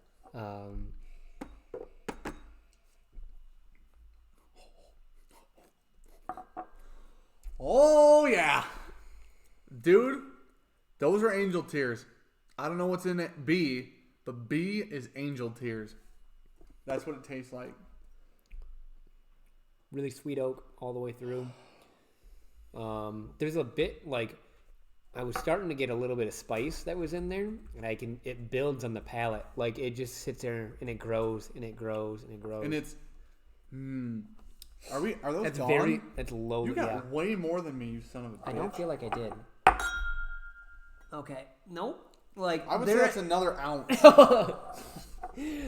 Oh, yeah. Dude, those are angel tears. I don't know what's in it, B, but B is angel tears. That's what it tastes like. Really sweet oak all the way through. There's a bit like I was starting to get a little bit of spice that was in there, and it builds on the palate. Like it just sits there and it grows and it grows and it grows. And it's are those that's gone? That's low. You got way more than me, you son of a bitch. I don't feel like I did. Okay. Nope. Like I would say that's another ounce.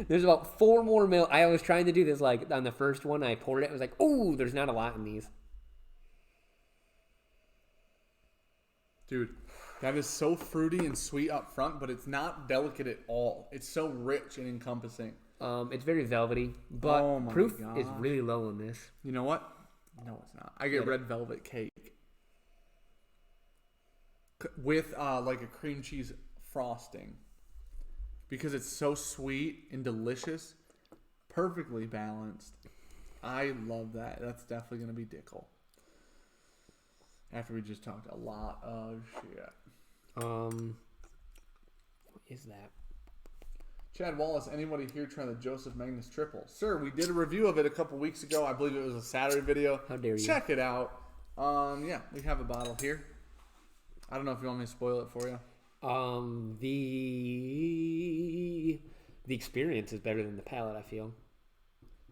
There's about 4 more mil. I was trying to do this like on the first one. I poured it. I was like, "Ooh, there's not a lot in these." Dude, that is so fruity and sweet up front, but it's not delicate at all. It's so rich and encompassing. It's very velvety, but proof is really low in this. You know what? No, it's not. I get red velvet cake with like a cream cheese frosting. Because it's so sweet and delicious, perfectly balanced. I love that. That's definitely going to be Dickel. After we just talked a lot of shit. What is that? Chad Wallace, anybody here trying the Joseph Magnus triple? Sir, we did a review of it a couple weeks ago. I believe it was a Saturday video. How dare you? Check it out. Yeah, we have a bottle here. I don't know if you want me to spoil it for you. The experience is better than the palate, I feel.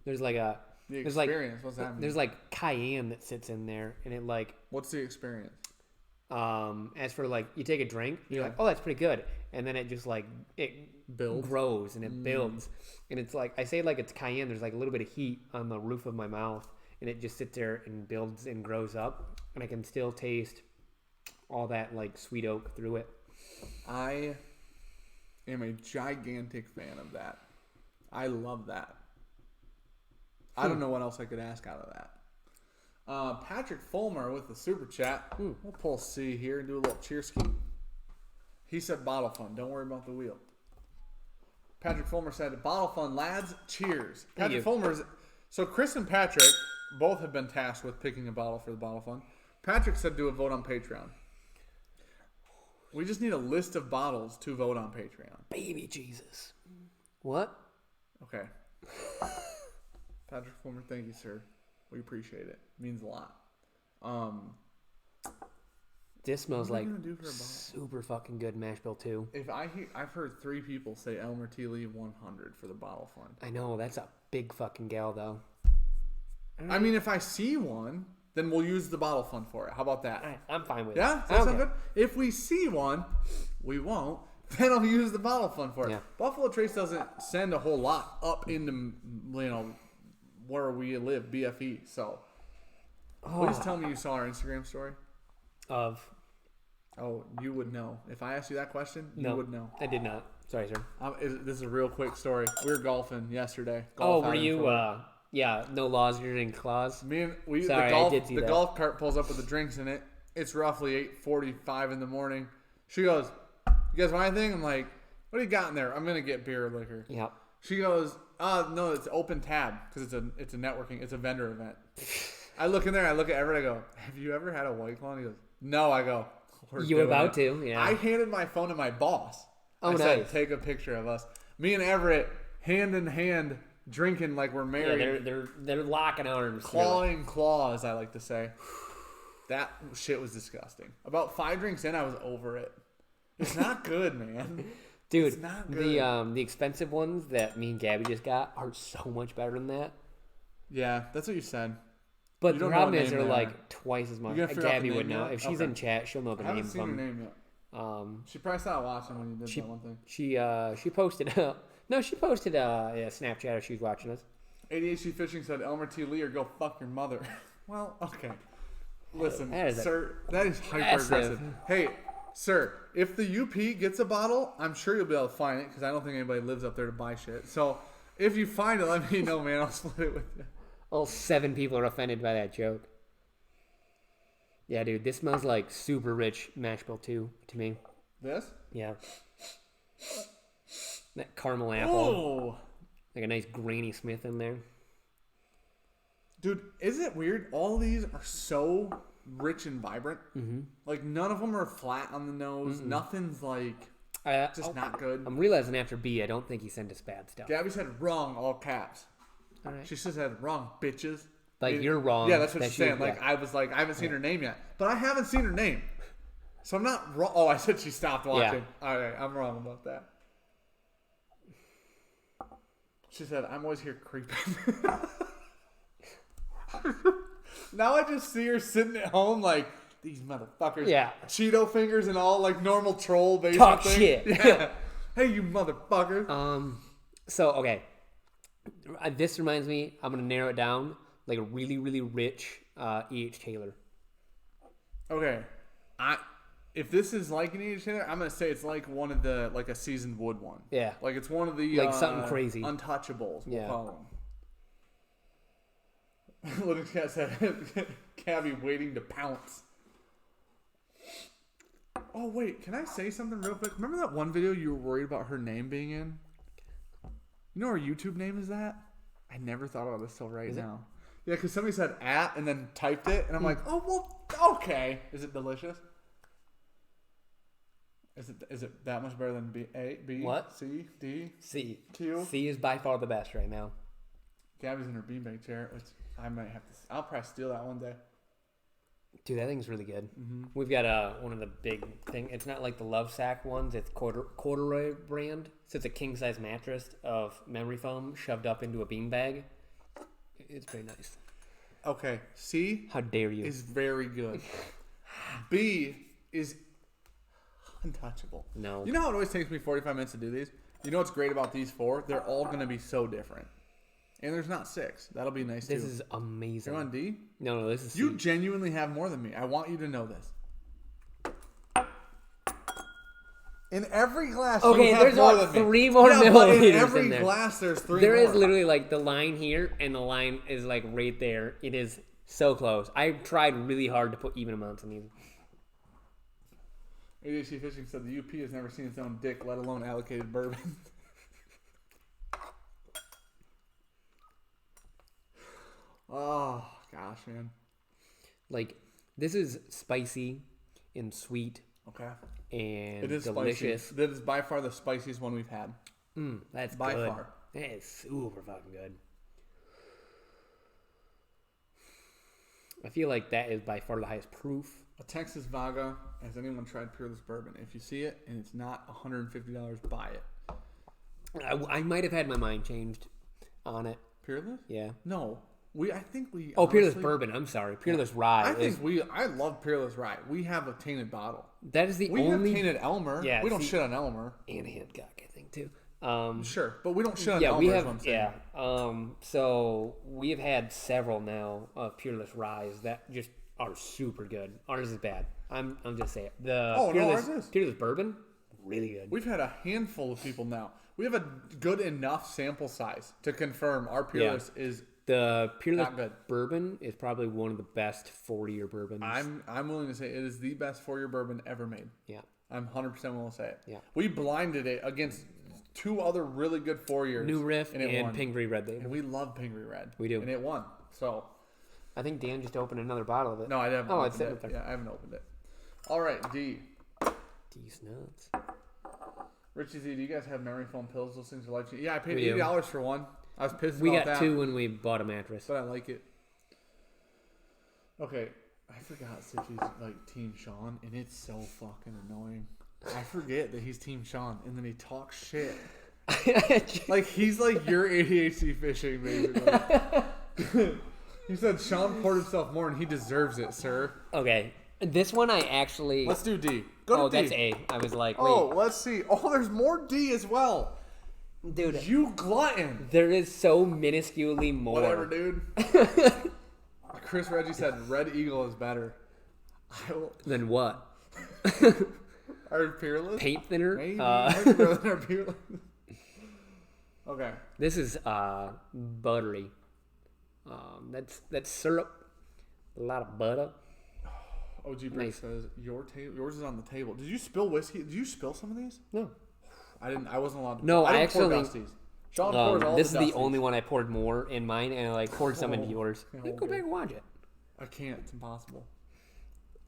There's like what's that mean? There's like cayenne that sits in there, and it like. What's the experience? As for like you take a drink, you're like, oh, that's pretty good, and then it just like it grows and it builds, and it's like I say like it's cayenne. There's like a little bit of heat on the roof of my mouth, and it just sits there and builds and grows up, and I can still taste all that like sweet oak through it. I am a gigantic fan of that. I love that. I don't know what else I could ask out of that. Patrick Fulmer with the super chat. We'll pull C here and do a little cheer scheme. He said bottle fun. Don't worry about the wheel. Patrick Fulmer said bottle fun, lads. Cheers. Patrick Fulmer's. So Chris and Patrick both have been tasked with picking a bottle for the bottle fun. Patrick said do a vote on Patreon. We just need a list of bottles to vote on Patreon. Baby Jesus. What? Okay. Patrick Fulmer, thank you, sir. We appreciate it. It means a lot. This smells like super fucking good mash bill too. I've heard 3 people say Elmer T. Lee 100 for the bottle fun. I know, that's a big fucking gal though. I mean, if I see one, then we'll use the bottle fun for it. How about that? Right, I'm fine with it. Yeah? Does that sound good? If we see one, we won't. Then I'll use the bottle fun for it. Yeah. Buffalo Trace doesn't send a whole lot up into, where we live, BFE. So, please tell me you saw our Instagram story. Oh, you would know. If I asked you that question, you would know. I did not. Sorry, sir. This is a real quick story. We were golfing yesterday. Were you? Yeah, no laws, you're in claws. Sorry, I did see the that. golf cart pulls up with the drinks in it. It's roughly 8:45 in the morning. She goes, "You guys want anything?" I'm like, "What do you got in there?" I'm gonna get beer or liquor. Yep. She goes, "No, it's open tab because it's a networking, it's a vendor event." I look in there, I look at Everett, I go, "Have you ever had a White Claw?" And he goes, "No." I go, "You about to?" Yeah. I handed my phone to my boss. Oh, I nice. said, "Take a picture of us." Me and Everett, hand in hand, drinking like we're married. Yeah, they're locking arms. Clawing claws, I like to say. That shit was disgusting. About 5 drinks in, I was over it. It's not good, man. Dude, it's not good. The expensive ones that me and Gabby just got are so much better than that. Yeah, that's what you said. But the problem is they're like twice as much. Gabby would know. Yet? If she's in chat, she'll know the name. I name. haven't seen her name yet. She probably started watching when you did that one thing. She posted. She posted a Snapchat. She was watching us. ADHD Fishing said Elmer T. Lee or go fuck your mother. Well, okay. Listen, sir, that is hyper aggressive. Hey, sir, if the UP gets a bottle, I'm sure you'll be able to find it because I don't think anybody lives up there to buy shit. So if you find it, let me know, man. I'll split it with you. All 7 people are offended by that joke. Yeah, dude, this smells like super rich mash bill too to me. This? Yeah. That caramel apple. Oh. Like a nice Granny Smith in there. Dude, isn't it weird? All these are so rich and vibrant. Mm-hmm. Like, none of them are flat on the nose. Mm-mm. Nothing's, like, just not good. I'm realizing after B, I don't think he sent us bad stuff. Gabby said wrong, all caps. All right. She said wrong, bitches. Like, you're wrong. Yeah, that's what she's saying. Like, I was like, I haven't seen her name yet. But I haven't seen her name. So I'm not wrong. Oh, I said she stopped watching. Yeah. All right, I'm wrong about that. She said, I'm always here creeping. Now I just see her sitting at home like, these motherfuckers. Yeah. Cheeto fingers and all, like normal troll based Talk thing. shit. Yeah. Hey, you motherfucker. So, okay. This reminds me, I'm going to narrow it down, like a really, really rich E.H. Taylor. Okay. If this is like an E.H. Taylor, I'm going to say it's like one of the, like a seasoned wood one. Yeah. Like it's one of the... Like something crazy. Untouchables, we'll call them. Little Cat said, Cabby waiting to pounce. Oh, wait. Can I say something real quick? Remember that one video you were worried about her name being in? You know her YouTube name is that? I never thought about this till right now. Yeah, because somebody said @ and then typed it, and I'm like, oh, well, okay. Is it delicious? Is it that much better than B, A, B, what? C, D, C, Q? C is by far the best right now. Gabby's in her beanbag chair, which I might have to. I'll probably steal that one day. Dude, that thing's really good. Mm-hmm. We've got one of the big thing. It's not like the Love Sack ones. It's Corduroy brand. So it's a king size mattress of memory foam shoved up into a beanbag. It's pretty nice. Okay, C. How dare you? Is very good. B is untouchable. No. You know how it always takes me 45 minutes to do these? You know what's great about these 4? They're all going to be so different. And there's not 6. That'll be nice, too. This is amazing. You're on D? No, this is C. You genuinely have more than me. I want you to know this. In every glass, okay, you have there's more like than 3 me. more yeah, milliliters but in every every glass, there's 3 There more. is literally like the line here, and the line is like right there. It is So close. I tried really hard to put even amounts in these. ADHD Fishing said the UP has never seen its own dick, let alone allocated bourbon. Oh, gosh, man. Like, this is spicy and sweet. Okay. And it is delicious. Spicy. That is by far the spiciest one we've had. That's by good. far. That is super fucking good. I feel like that is by far the highest proof. A Texas Vaga. Has anyone tried Peerless Bourbon? If you see it and it's not $150, buy it. I might have had my mind changed on it. Peerless? Yeah. No. I think we. Oh, Peerless Bourbon. I'm sorry. Peerless Rye. I love Peerless Rye. We have a tainted bottle. That is the only. We have tainted Elmer. Yeah. We don't shit on Elmer. And Hancock, I think, too. Sure, but we don't shit on Elmer. We have. Yeah. So we have had several now of Peerless Ryes that just are super good. Ours is bad. I'm just saying. Ours is. Peerless Bourbon, really good. We've had a handful of people now. We have a good enough sample size to confirm our Peerless is. The Peerless Bourbon is probably one of the best 4-year bourbons. I'm willing to say it is the best 4-year bourbon ever made. Yeah. I'm 100% willing to say it. Yeah. We blinded it against 2 other really good 4-years. New Riff and Pingree Red Label. And we love Pingree Red. We do. And it won. So. I think Dan just opened another bottle of it. No, I haven't. Oh, it's sitting there. Yeah, I haven't opened it. All right, D. D's nuts. Richie Z, do you guys have memory foam pills? Those things are life changing. Yeah, I paid $80 for one. I was pissed about that. We got 2 when we bought a mattress. But I like it. Okay, I forgot Sitchy's like Team Sean, and it's so fucking annoying. I forget that he's Team Sean, and then he talks shit. Like, he's like your ADHD fishing, basically. He said Sean poured himself more, and he deserves it, sir. Okay, this one I actually... Let's do D. Go to D. That's A. I was like, wait. Oh, let's see. Oh, there's more D as well. Dude, you glutton. There is so minusculely more. Whatever, dude. Chris Reggie said Red Eagle is better. Than what? Our Peerless? Paint thinner? Maybe. Our Peerless. Okay. This is buttery. That's syrup. A lot of butter. OG Brick says yours is on the table. Did you spill whiskey? Did you spill some of these? No. I wasn't allowed to. No, I actually. pour Dusties. Sean poured all this the is Dusties. the only one I poured more in mine, and I poured some into yours. You can go back and watch it. I can't. It's impossible.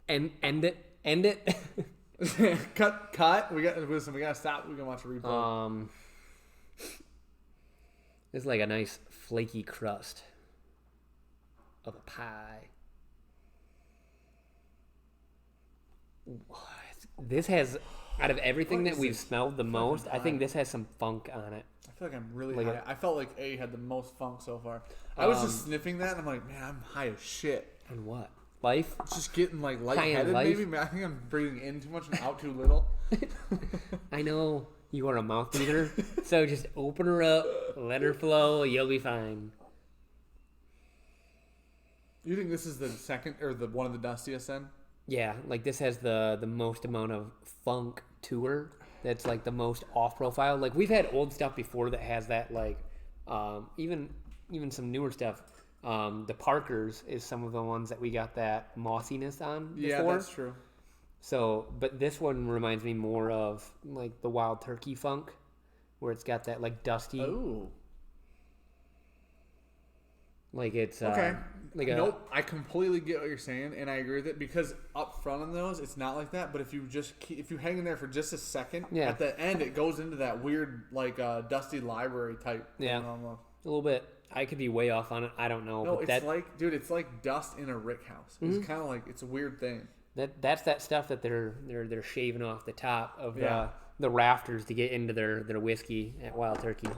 And end it. Cut. We gotta stop. We can watch a replay. It's like a nice flaky crust of a pie. This has, out of everything that we've smelled the most, I think this has some funk on it. I feel like I'm really high. I felt like A had the most funk so far. I was just sniffing that, and I'm like, man, I'm high as shit. On what? Life? It's just getting like lightheaded, maybe. I think I'm breathing in too much and out too little. I know you are a mouth breather, so just open her up, let her flow, you'll be fine. You think this is the second or the one of the dustiest then? Yeah, like this has the most amount of funk to her. That's like the most off profile. Like we've had old stuff before that has that like even some newer stuff. The Parkers is some of the ones that we got that mossiness on before. Yeah, that's true. So, but this one reminds me more of like the Wild Turkey funk, where it's got that like dusty. Ooh. Like it's okay. Nope, I completely get what you're saying, and I agree with it because up front on those, it's not like that. But if you hang in there for just a second, at the end it goes into that weird like dusty library type. Yeah, almost. A little bit. I could be way off on it. I don't know. No, but it's like, dude, it's like dust in a rick house. It's kind of like it's a weird thing. That's that stuff that they're shaving off the top of the rafters to get into their whiskey at Wild Turkey.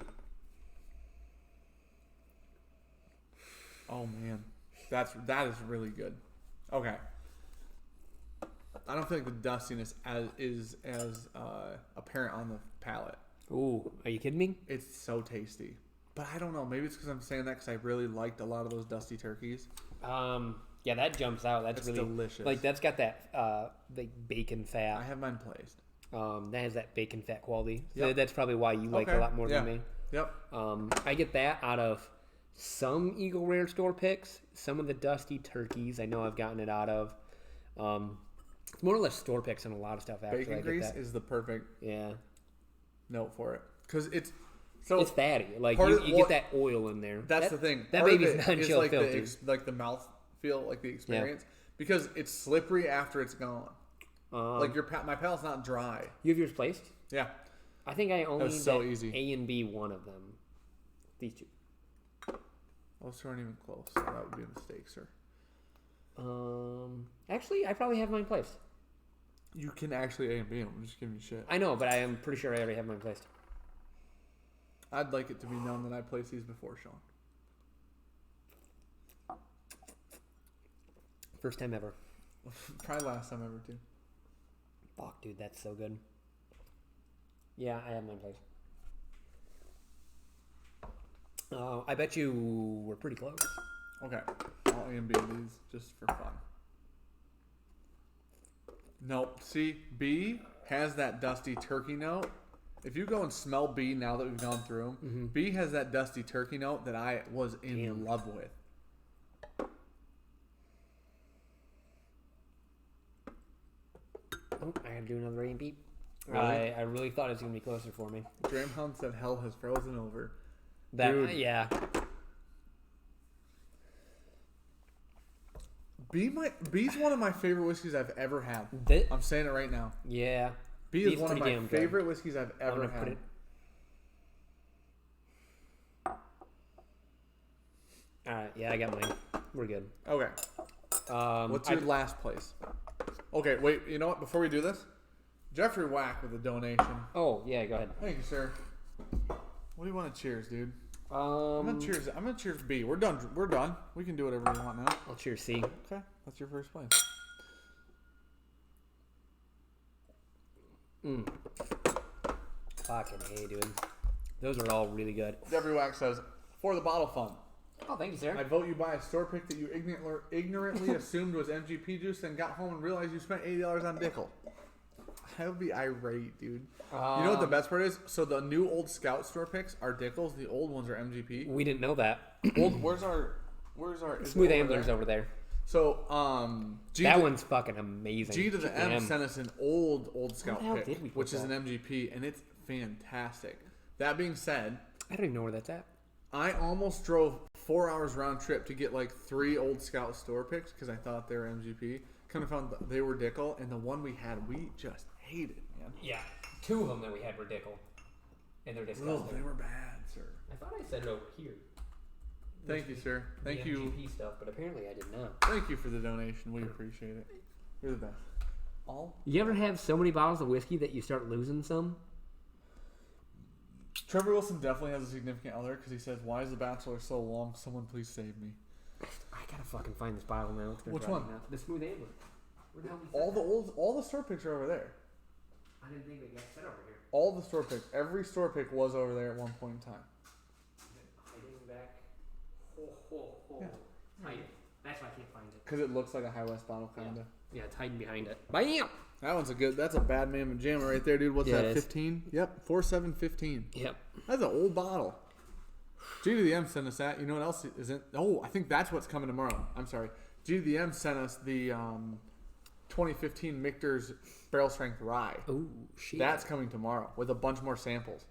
Oh man, that is really good. Okay, I don't think the dustiness is as apparent on the palate. Ooh, are you kidding me? It's so tasty, but I don't know. Maybe it's because I'm saying that because I really liked a lot of those dusty turkeys. Yeah, that jumps out. That's really delicious. Like that's got that like bacon fat. I have mine placed. That has that bacon fat quality. Yep. So that's probably why you like it a lot more than me. Yep. I get that out of some Eagle Rare store picks, some of the Dusty Turkeys. I know I've gotten it out of. It's more or less store picks on a lot of stuff. Actually, Bacon grease is the perfect note for it because it's fatty. Like you get that oil in there. That's the thing. That baby's not chill filtered. Like the mouth feel, like the experience, because it's slippery after it's gone. Like my palate's not dry. You have yours placed? Yeah. I think I only need so easy. A and B one of them. These two. Those two aren't even close. So that would be a mistake, sir. Actually, I probably have mine placed. You can actually A and B them. I'm just giving you shit. I know, but I am pretty sure I already have mine placed. I'd like it to be known that I placed these before Sean. First time ever. Probably last time ever, too. Fuck, dude, that's so good. Yeah, I have mine placed. I bet you we're pretty close. Okay. I'll A and B these just for fun. Nope. See, B has that dusty turkey note. If you go and smell B now that we've gone through them, B has that dusty turkey note that I was in love with. Oh, I gotta do another A and B. Really? I really thought it was gonna be closer for me. Graham Hunt said hell has frozen over. Dude. Yeah. B's one of my favorite whiskeys I've ever had. I'm saying it right now. Yeah. B is one of my favorite whiskeys I've ever had. Alright, yeah, I got mine. We're good. Okay. What's your last place? Okay, wait. You know what? Before we do this, Jeffrey Wack with a donation. Oh, yeah, go ahead. Thank you, sir. What do you want to cheers, dude? I'm gonna cheers B. We're done. We can do whatever we want now. I'll cheers C. Okay, that's your first place. Fucking A, dude. Those are all really good. Jeffrey Wack says, for the bottle fund. Oh, thank you, sir. I vote you buy a store pick that you ignorantly assumed was MGP juice, then got home and realized you spent $80 on Dickel. I would be irate, dude. You know what the best part is? So the new old Scout store picks are Dickels. The old ones are MGP. We didn't know that. Where's our Smooth Ambler's over there. So one's fucking amazing. G to the M sent us an old Scout pick, which is that? an MGP, and it's fantastic. That being said, I don't even know where that's at. I almost drove 4 hours round trip to get like 3 old Scout store picks because I thought they were MGP. Kind of found they were Dickel, and the one we had, we just hated, man. Yeah, 2 of them that we had were Dickel, and they're disgusting. Oh, they were bad, sir. I thought I said it over here. Thank you, sir. Thank you. MGP stuff, but apparently I did not. Thank you for the donation. We appreciate it. You're the best. You ever have so many bottles of whiskey that you start losing some? Trevor Wilson definitely has a significant other because he says, "Why is The Bachelor so long? Someone please save me." I gotta fucking find this bottle now. Which one? Now. The Smooth Ambler. All the store picks are over there. I didn't think they got set over here. All the store picks. Every store pick was over there at one point in time. Hiding back. Yeah. Hiding. That's why I can't find it. Because it looks like a High West bottle, kind of. Yeah, it's hiding behind it. Bam! That's a bad mamma jammer right there, dude. What's that, 15? Yep, 4715. Yep. That's an old bottle. G to the M sent us that. You know what else isn't? Oh, I think that's what's coming tomorrow. I'm sorry. G to the M sent us the 2015 Michter's Barrel Strength Rye. Oh, shit. That's coming tomorrow with a bunch more samples.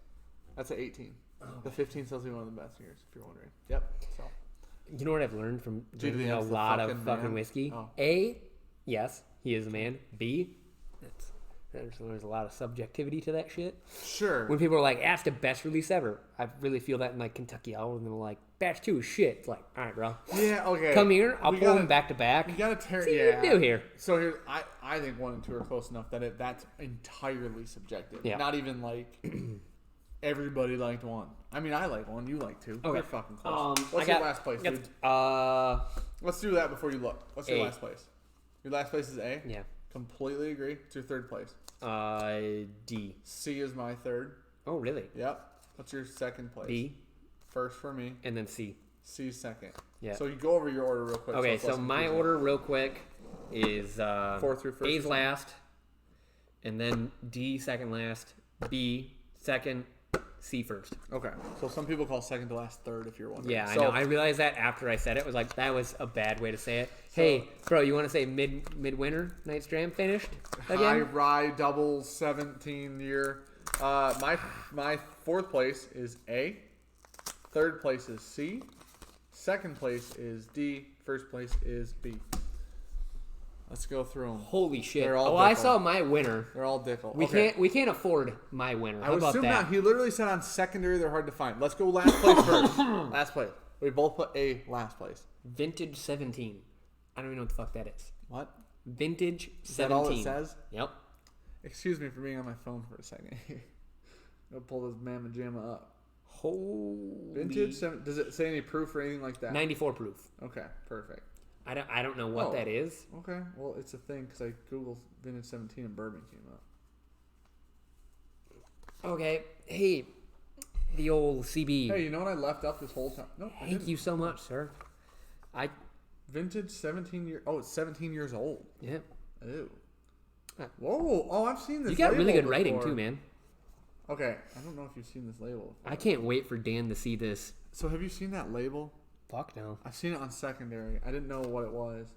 That's an 18. The 15 still be one of the best years, if you're wondering. Yep. So. You know what I've learned from drinking a lot of fucking whiskey? Oh. A, yes, he is a man. B, there's a lot of subjectivity to that shit. Sure. When people are like, that's the best release ever. I really feel that in like Kentucky Owl, and they're like, batch 2 is shit. It's like, all right, bro. Yeah, okay. Come here. I'll pull them back to back. You gotta tear. See what you do here. So here, I think 1 and 2 are close enough that that's entirely subjective. Yeah. Not even like everybody liked 1. I mean, I like 1. You like 2. Okay. They're fucking close. What's your last place, dude? Let's do that before you look. What's your last place? Your last place is A? Yeah. Completely agree. It's your third place. D. C is my third. Oh, really? Yep. What's your second place? B. First for me. And then C. C second. Yeah. So you go over your order real quick. Okay, so my order real quick is 4th through 1st. A's last, and then D second last, B second, C first. Okay. So some people call second to last third, if you're wondering. Yeah, I So- know. I realized that after I said it. Was like, that was a bad way to say it. Hey, bro, you want to say midwinter Night's Dram finished High again? rye double 17 year. My fourth place is A. Third place is C. Second place is D. First place is B. Let's go through them. Holy shit! They're all I Dickel. saw my winner. They're all Dickel. We Okay. can't afford my winner. I How would about assume that? not. He literally said on secondary they're hard to find. Let's go last place first. Last place. We both put A last place. Vintage 17. I don't even know what the fuck that is. What? Vintage 17. Is that all it says? Yep. Excuse me for being on my phone for a second. Go pull this mamma jamma up. Holy. Vintage 7. Does it say any proof or anything like that? 94 proof. Okay, perfect. I don't know what Oh. that is. Okay, well, it's a thing because I googled vintage 17 and bourbon came up. Okay. Hey, the old CB. Hey, you know what I left up this whole time? No, I Thank didn't. you so much, sir. Vintage 17 year. Oh, it's 17 years old. Yeah. Ew. Whoa! Oh, I've seen this. You got really label good writing before. too, man. Okay, I don't know if you've seen this label. I can't wait for Dan to see this. So have you seen that label? Fuck no. I've seen it on secondary. I didn't know what it was.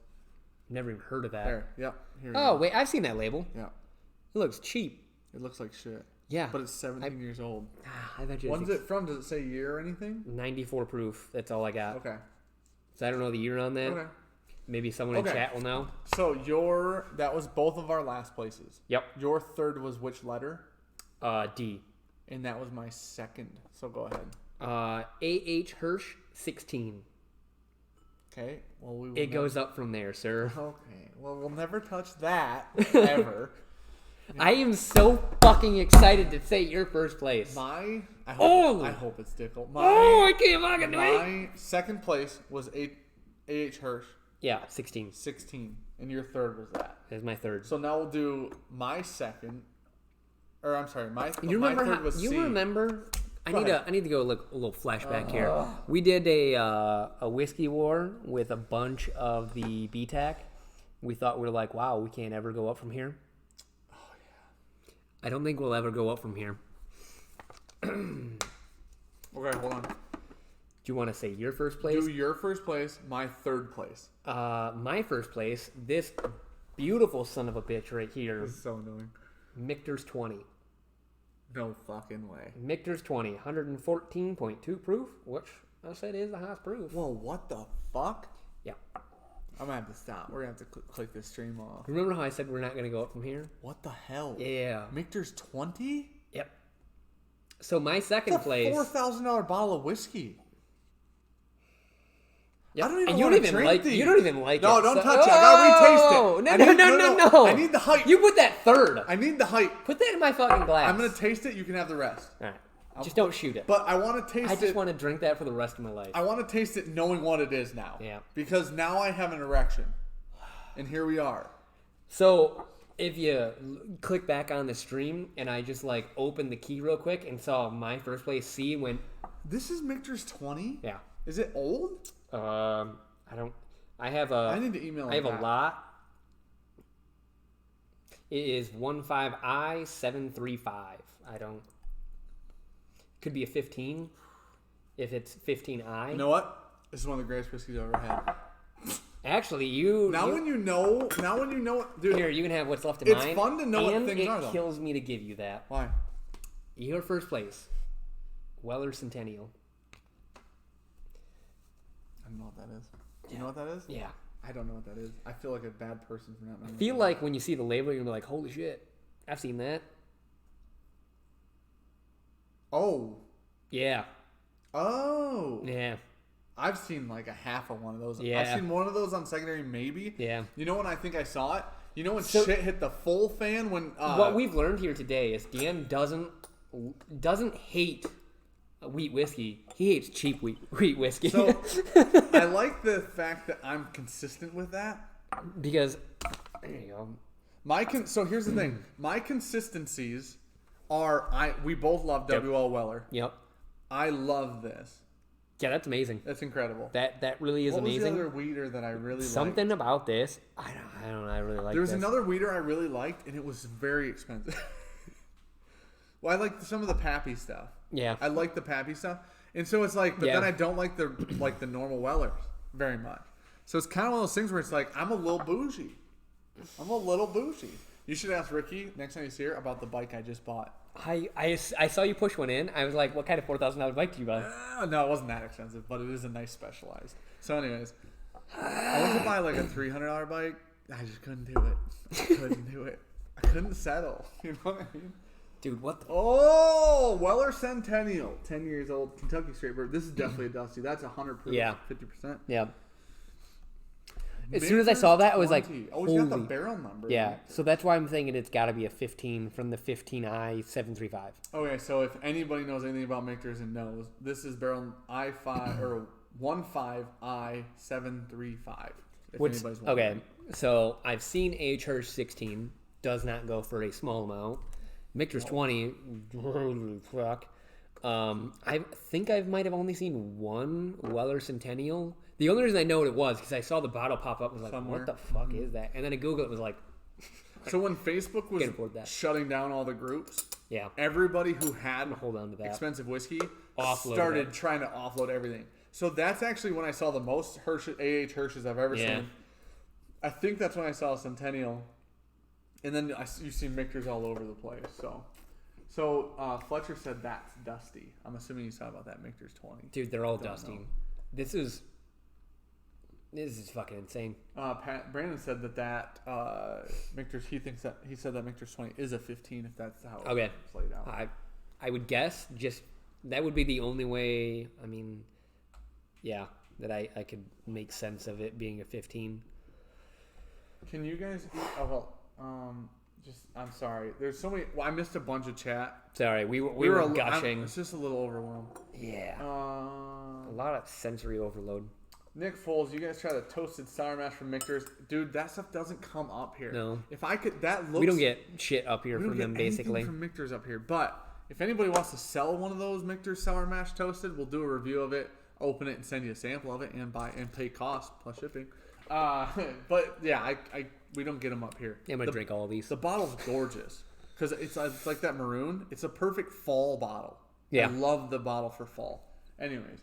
Never even heard of that. There. Yep. Here. Oh, wait. I've seen that label. Yeah. It looks cheap. It looks like shit. Yeah. But it's 17 years old. I bet you When's it from? Does it say year or anything? 94 proof. That's all I got. Okay. So I don't know the year on that. Okay. Maybe someone Okay. in chat will know. So that was both of our last places. Yep. Your third was which letter? D. And that was my second. So go ahead. A.H. Hirsch, 16. Okay. Well, we will It goes up from there, sir. Okay. Well, we'll never touch that ever. I am so fucking excited to say your first place. I Oh! hope it's Dickel. I can't fucking wait. My second place was A.H. Hirsch, Yeah, 16. 16, and your third was that. That's my third. So now we'll do my second, or I'm sorry, my You remember my third was C. You remember? I Go need to go look a little flashback here. We did a whiskey war with a bunch of the BTAC. We thought we were like, wow, we can't ever go up from here. Oh yeah. I don't think we'll ever go up from here. Okay, hold on. Do you want to say your first place? Do your first place, my third place. My first place. This beautiful son of a bitch right here. This is so annoying. Michter's 20. No fucking way. Michter's 20, 114.2 proof, which I said is the highest proof. Whoa, what the fuck? Yeah. I'm gonna have to stop. We're gonna have to click this stream off. Remember how I said we're not going to go up from here? What the hell? Yeah. Michter's 20? Yep. So my second It's a place. $4,000 bottle of whiskey. Yep. I don't even And you want don't to even drink like. these. You don't even like No, it. don't touch it. I gotta retaste it. No, I no, need- no. I need the hype. You put that third. I need the hype. Put that in my fucking glass. I'm gonna taste it. You can have the rest. All right. Just don't shoot it. But I want to taste I it. just want to drink that for the rest of my life. I want to taste it knowing what it is now. Yeah. Because now I have an erection. And here we are. So if you click back on the stream and I just like opened the key real quick and saw my first place C and went, This is Michter's 20? yeah. Is it old? I have a. I need to email I have him back. a lot. It is 15I735. I don't. Could be a 15. If it's 15I. You know what? This is one of the greatest whiskeys I've ever had. Actually, When you know, dude. Here, you can have what's left of It's mine. fun to know what and things are, though. it kills me to give you that. Why? Your first place. Weller Centennial. I don't know what that is. You know what that is? Yeah. I don't know what that is. I feel like a bad person for not knowing. I feel like when you see the label, you're gonna be like, holy shit, I've seen that. Oh. Yeah. Oh. Yeah. I've seen like a half of one of those. Yeah. I've seen one of those on secondary, maybe. Yeah. You know when I think I saw it? You know when So- shit hit the full fan when. What we've learned here today is Dan doesn't hate wheat whiskey. He hates cheap wheat whiskey. So I like the fact that I'm consistent with that. because there you go. So here's the thing. My consistencies are we both love W.L. Weller. Yep. I love this. Yeah, that's amazing. That's incredible. That really is what was amazing. the other weeder that I really Something liked? about this, I don't know. I really like. There was this. another weeder I really liked, and it was very expensive. Well, I like some of the Pappy stuff. Yeah. I like the Pappy stuff. And so it's like, but then I don't like the normal Wellers very much. So it's kind of one of those things where it's like, I'm a little bougie. You should ask Ricky next time you see her about the bike I just bought. I saw you push one in. I was like, what kind of $4,000 bike do you buy? No, it wasn't that expensive, but it is a nice Specialized. So anyways, I went to buy like a $300 bike. I just couldn't do it. I couldn't settle. You know what I mean? Dude, what the... Oh, Weller Centennial. 10 years old. Kentucky Straight Bird. This is definitely a Dusty. That's 100 proof. Yeah. 50%. Yeah. As soon as I saw that, I was like, oh, it's got the barrel number. Yeah, so that's why I'm thinking it's got to be a 15 from the 15i 735. Okay, so if anybody knows anything about Michter's and knows, this is barrel I5 or 15i 735. Okay, so I've seen a Church 16 does not go for a small amount. Michter's 20, fuck. I think I might have only seen one Weller Centennial. The only reason I know what it was because I saw the bottle pop up and was like, what the fuck is that? And then I Googled it and was like... So when Facebook was shutting down all the groups, everybody who had hold on to that expensive whiskey started trying to offload everything. So that's actually when I saw the most A.H. Hirsch's I've ever seen. I think that's when I saw Centennial. And then you see Michter's all over the place. So Fletcher said that's Dusty. I'm assuming you saw about that Michter's 20. Dude, they're all Dusty. This is fucking insane. Brandon said that Michter's, he said that Michter's 20 is a 15 if that's how it's played out. I would guess just that would be the only way. I mean, that I could make sense of it being a 15. Can you guys? I'm sorry. There's so many. Well, I missed a bunch of chat. Sorry, we were gushing. It's just a little overwhelmed. Yeah. A lot of sensory overload. Nick Foles, you guys try the toasted sour mash from Michter's. Dude, that stuff doesn't come up here. No. If I could, that looks... We don't get shit up here from them, basically. From Michter's up here. But if anybody wants to sell one of those Michter's sour mash toasted, we'll do a review of it, open it, and send you a sample of it, and pay cost plus shipping. But yeah, we don't get them up here. Yeah, I'm gonna drink all of these. The bottle's gorgeous because it's like that maroon. It's a perfect fall bottle. Yeah. I love the bottle for fall. Anyways.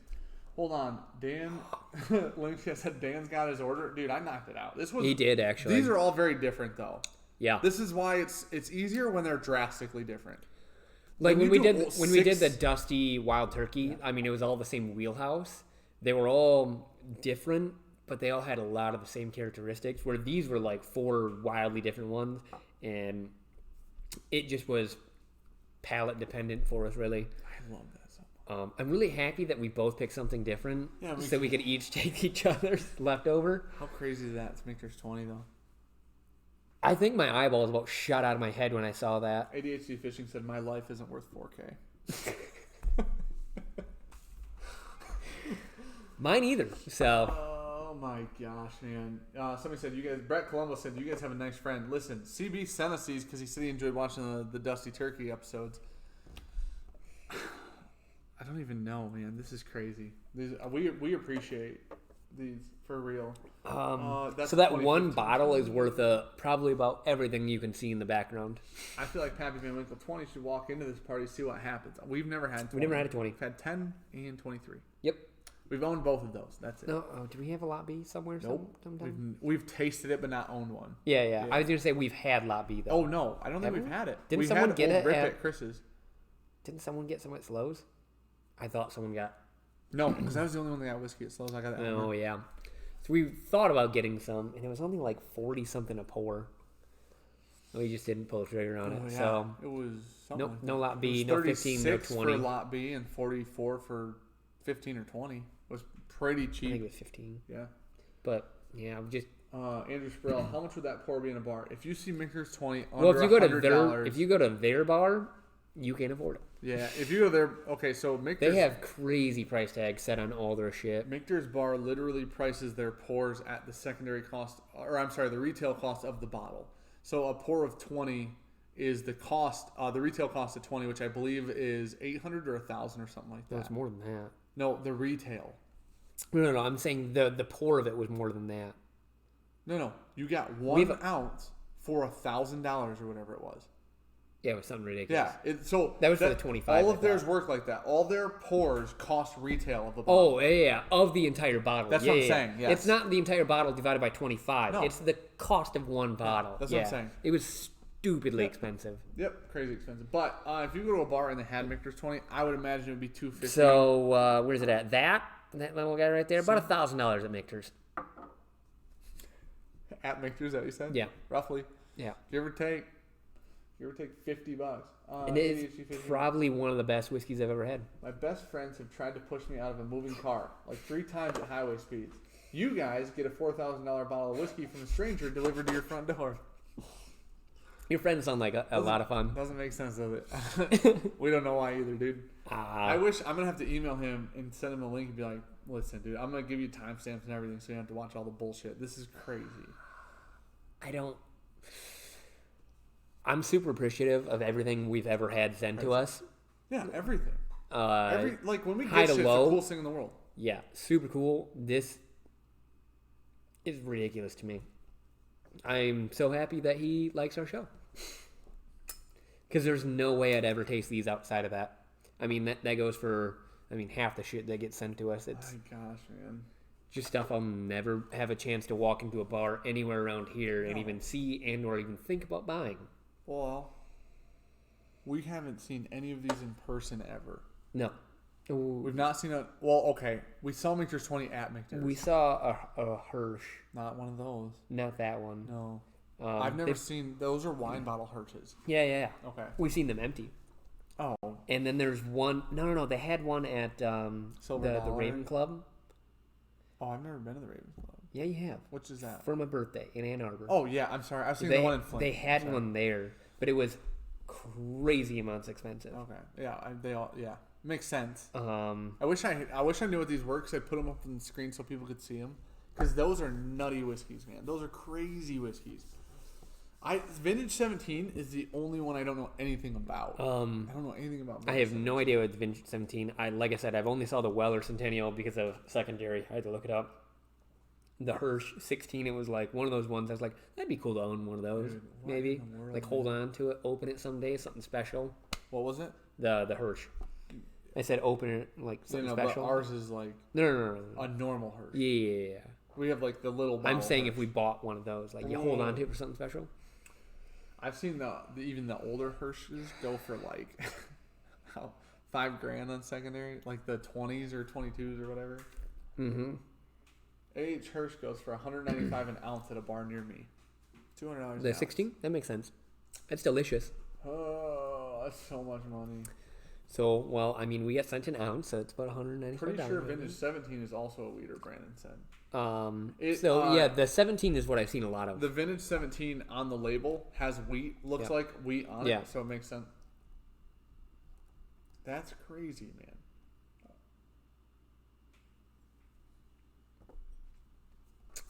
Hold on, Dan. Linksy said Dan's got his order. Dude, I knocked it out. He did actually. These are all very different though. Yeah. This is why it's easier when they're drastically different. Like when we did the Dusty Wild Turkey. I mean, it was all the same wheelhouse. They were all different, but they all had a lot of the same characteristics. Where these were like 4 wildly different ones, and it just was palate dependent for us, really. I love that. I'm really happy that we both picked something different so we could each take each other's leftover. How crazy is that? It's Michter's 20, though. I think my eyeballs about shot out of my head when I saw that. ADHD Fishing said, my life isn't worth 4K. Mine either. So. Oh, my gosh, man. Somebody said, Brett Colombo said, you guys have a nice friend. Listen, CB sent us these because he said he enjoyed watching the Dusty Turkey episodes. I don't even know, man. This is crazy. We appreciate these for real. So that one bottle is worth probably about everything you can see in the background. I feel like Pappy Van Winkle 20 should walk into this party, see what happens. We've never had 20. We never had a 20. We've had 10 and 23. Yep. We've owned both of those. That's it. No, do we have a Lot B somewhere? Nope. We've tasted it, but not owned one. Yeah. I was going to say we've had Lot B, though. Oh, no. I don't think we've had it. Didn't someone get it at Chris's? Didn't someone get some at Slows? I thought someone got... No, because I was the only one that got whiskey at Slows. I got that. Oh, yeah. So we thought about getting some, and it was only like 40-something a pour. We just didn't pull the trigger on it. Yeah. So it was something like no Lot B, no 15, no 20. for Lot B and 44 for 15 or 20. It was pretty cheap. I think it was 15. Yeah. But, yeah, just... Andrew Sproul, how much would that pour be in a bar? If you see Michter's 20 under well, $100... if you go to their bar, you can't afford it. Yeah, if you go there... Okay, so Michter's... They have crazy price tags set on all their shit. Michter's bar literally prices their pours at the secondary cost... Or, I'm sorry, the retail cost of the bottle. So a pour of 20 is the cost... the retail cost of 20, which I believe is $800 or $1,000 or something like that. No, it's more than that. No, the retail. No. I'm saying the pour of it was more than that. No. You got 1 ounce for $1,000 or whatever it was. Yeah, it was something ridiculous. Yeah, that was for the 25. All of theirs work like that. All their pours cost retail of the bottle. Oh, yeah, of the entire bottle. That's what I'm saying, yes. It's not the entire bottle divided by 25. No. It's the cost of one bottle. That's what I'm saying. It was stupidly expensive. Yep, crazy expensive. But if you go to a bar and they had Michter's 20, I would imagine it would be $250. So, where's it at? That little guy right there? About $1,000 at Michter's. At Michter's, that you said? Yeah. Roughly? Yeah. Give or take $50. It is probably one of the best whiskeys I've ever had. My best friends have tried to push me out of a moving car like 3 times at highway speeds. You guys get a $4,000 bottle of whiskey from a stranger delivered to your front door. Your friends sound like a lot of fun. Doesn't make sense, does it? We don't know why either, dude. I wish I'm gonna have to email him and send him a link and be like, "Listen, dude, I'm gonna give you timestamps and everything, so you don't have to watch all the bullshit. This is crazy." I'm super appreciative of everything we've ever had sent to us. Yeah, everything. When we get shit, it's the coolest thing in the world. Yeah, super cool. This is ridiculous to me. I'm so happy that he likes our show. Because there's no way I'd ever taste these outside of that. I mean, that goes for, half the shit that gets sent to us. It's, my gosh, man. Just stuff I'll never have a chance to walk into a bar anywhere around here and even see and or even think about buying. Well, we haven't seen any of these in person ever. No. We've not seen a... Well, okay. We saw Michter's 20 at Michter's. We saw a Hirsch. Not one of those. Not that one. No. I've never seen... Those are wine bottle Hirsches. Yeah. Okay. We've seen them empty. Oh. And then there's one... No. They had one at the Raven Club. Oh, I've never been to the Raven Club. Yeah, you have. Which is that? For my birthday in Ann Arbor. Oh, yeah. I'm sorry. I was thinking the one in Flint. They had one there, but it was crazy amounts expensive. Okay. Yeah. They all... Yeah. Makes sense. I wish I knew what these were because I put them up on the screen so people could see them. Because those are nutty whiskeys, man. Those are crazy whiskeys. Vintage 17 is the only one I don't know anything about. I don't know anything about. I have 17. No idea what Vintage 17. Like I said, I've only saw the Weller Centennial because of secondary. I had to look it up. The Hirsch 16, it was like one of those ones I was like, that'd be cool to own one of those. Dude, maybe. Like hold on to it, open it someday, something special. What was it? The Hirsch. I said open it like something special. But ours is like no. A normal Hirsch. Yeah. We have like the little bottle. I'm saying Hirsch. If we bought one of those, like you hold on to it for something special. I've seen even the older Hirsches go for like $5,000 on secondary, like the 20s or 22s or whatever. Mm-hmm. A.H. Hirsch goes for $195 an ounce at a bar near me. $200. The 16? That makes sense. It's delicious. Oh, that's so much money. So, well, we got sent an ounce, so it's about $195. Pretty sure Vintage 17 is also a weeder, Brandon said. The 17 is what I've seen a lot of. The Vintage 17 on the label has wheat, looks like wheat on it, so it makes sense. That's crazy, man.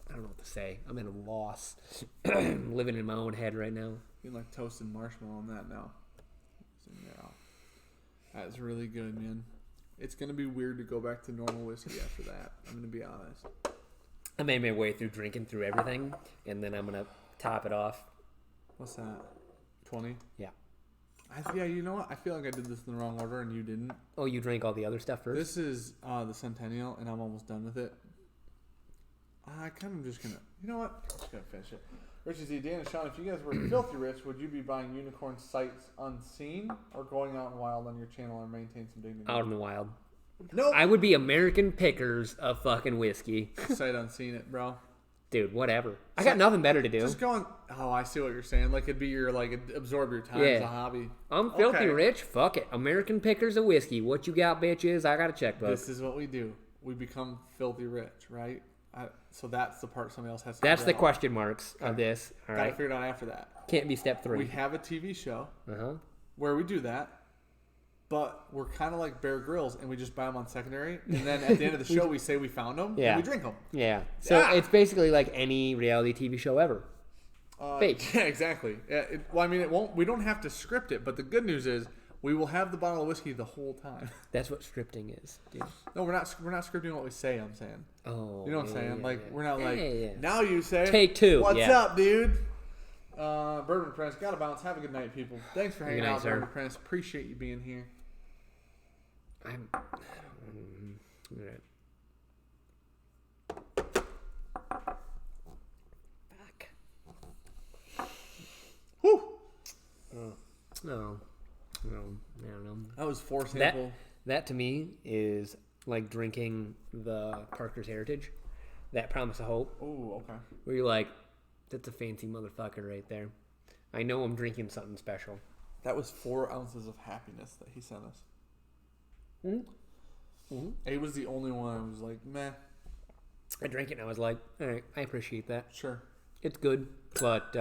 I don't know what to say. I'm at a loss. I'm living in my own head right now. Feeling like toasted marshmallow on that now. That's really good, man. It's going to be weird to go back to normal whiskey after that. I'm going to be honest. I made my way through drinking through everything, and then I'm going to top it off. What's that? 20? Yeah. You know what? I feel like I did this in the wrong order, and you didn't. Oh, you drank all the other stuff first? This is the Centennial, and I'm almost done with it. I kind of just going to... You know what? I'm just going to finish it. Richie Z, Dan, and Sean, if you guys were filthy rich, would you be buying unicorn sights unseen or going out in the wild on your channel and maintain some dignity? Out in the wild. Nope. I would be American Pickers of fucking whiskey. Sight unseen it, bro. Dude, whatever. I got nothing better to do. Just going... Oh, I see what you're saying. Like, it'd be your, absorb your time as a hobby. I'm filthy rich. Fuck it. American Pickers of whiskey. What you got, bitches? I got a checkbook. This is what we do. We become filthy rich, right? So that's the part somebody else has to That's the question marks of this. All right. Got to figure it out after that. Can't be step 3. We have a TV show where we do that, but we're kind of like Bear Grylls, and we just buy them on secondary. And then at the end of the show, we say we found them, and we drink them. Yeah. So it's basically like any reality TV show ever. Fake. Yeah, exactly. It won't. We don't have to script it, but the good news is we will have the bottle of whiskey the whole time. That's what scripting is, dude. No, we're not scripting what we say, I'm saying. Oh. You know what I'm saying? We're not now you say, take 2. What's up, dude? Bourbon Prince, gotta bounce. Have a good night, people. Thanks for hanging out, Bourbon Prince. Appreciate you being here. All right. Fuck. Whew. No, I don't know. That was 4 sample. That to me is like drinking the Parker's Heritage. That Promise of Hope. Oh, okay. Where you're like, that's a fancy motherfucker right there. I know I'm drinking something special. That was 4 ounces of happiness that he sent us. Mm-hmm. A was the only one I was like, meh. I drank it and I was like, all right, I appreciate that. Sure. It's good, but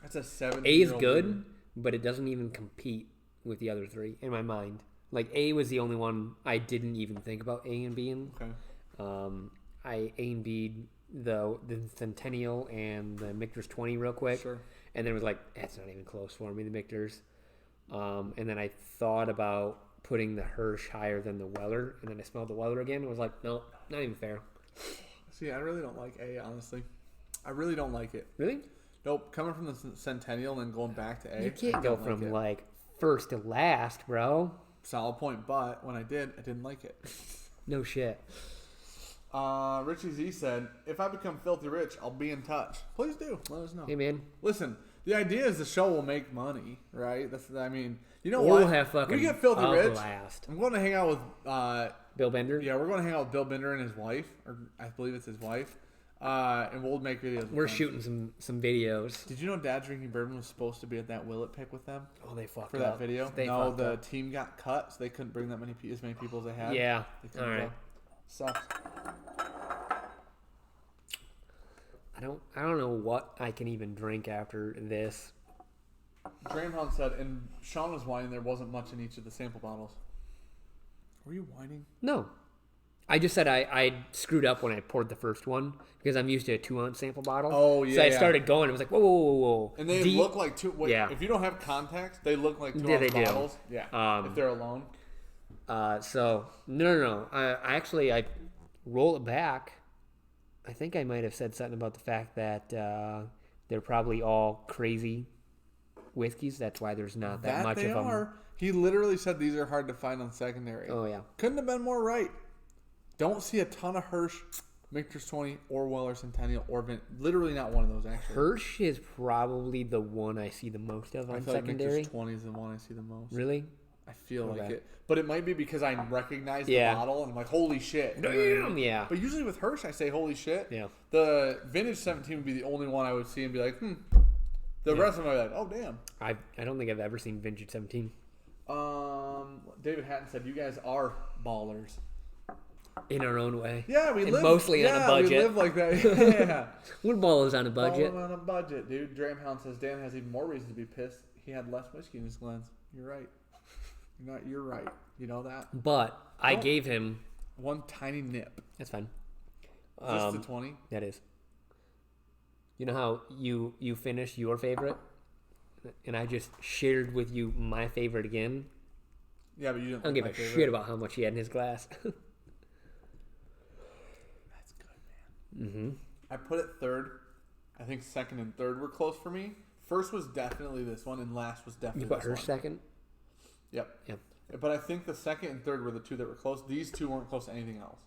that's a 7. A is good, but it doesn't even compete with the other 3 in my mind. Like A was the only one I didn't even think about A and B in. Okay. I A and B'd the Centennial and the Michter's 20 real quick. Sure. And then it was like, that's not even close for me, the Michter's. And then I thought about putting the Hirsch higher than the Weller, and then I smelled the Weller again and was like, no, not even fair. See, I really don't like A, honestly. I really don't like it. Really? Nope. Coming from the Centennial and then going back to A. You can't go from like first to last, bro. Solid point, but when I did, I didn't like it. No shit. Richie Z said, if I become filthy rich, I'll be in touch. Please do. Let us know. Hey, man. Listen, the idea is the show will make money, right? You know or what? We'll have fucking we get filthy rich. Blast. I'm going to hang out with Bill Bender. Yeah, we're going to hang out with Bill Bender and his wife, or I believe it's his wife, and we'll make videos. We're shooting some videos. Did you know Dad Drinking Bourbon was supposed to be at that Willet pick with them? Oh, they fucked for up. that video. No, the team got cut, so they couldn't bring that as many people as they had. Yeah. All right. Sucks. I don't know what I can even drink after this. Dramhound said, and Sean was whining there wasn't much in each of the sample bottles. Were you whining? No. I just said I screwed up when I poured the first one because I'm used to a 2-ounce sample bottle. Oh, yeah. So I started going. It was like, whoa. And they look like yeah. If you don't have contacts, they look like 2-ounce bottles. Do. Yeah. If they're alone. So, no. I roll it back. I think I might have said something about the fact that they're probably all crazy whiskeys. That's why there's not that much of them. He literally said these are hard to find on secondary. Oh, yeah. Couldn't have been more right. Don't see a ton of Hirsch, Michter's 20, or Weller Centennial, or literally not one of those, actually. Hirsch is probably the one I see the most of on secondary. Michter's 20 is the one I see the most. Really? I feel like it. But it might be because I recognize the bottle and I'm like, holy shit. Damn, yeah. But usually with Hirsch, I say, holy shit. Yeah. The Vintage 17 would be the only one I would see and be like, The rest of them are like, oh, damn. I don't think I've ever seen Vintage 17. David Hatton said, you guys are ballers. In our own way. Yeah, we live. Mostly on a budget. We live like that. Yeah. We're ballers on a budget. Ballers on a budget, dude. Dramhound says, Dan has even more reason to be pissed. He had less whiskey in his Glens. You're right. You're right. You know that? But I gave him one tiny nip. That's fine. Is this the 20? That is. You know how you finished your favorite? And I just shared with you my favorite again? Yeah, but you didn't. I don't give a shit about how much he had in his glass. That's good, man. Mm-hmm. I put it third. I think second and third were close for me. First was definitely this one, and last was definitely this one. You put her one. second? Yep. But I think the second and third were the two that were close. These two weren't close to anything else.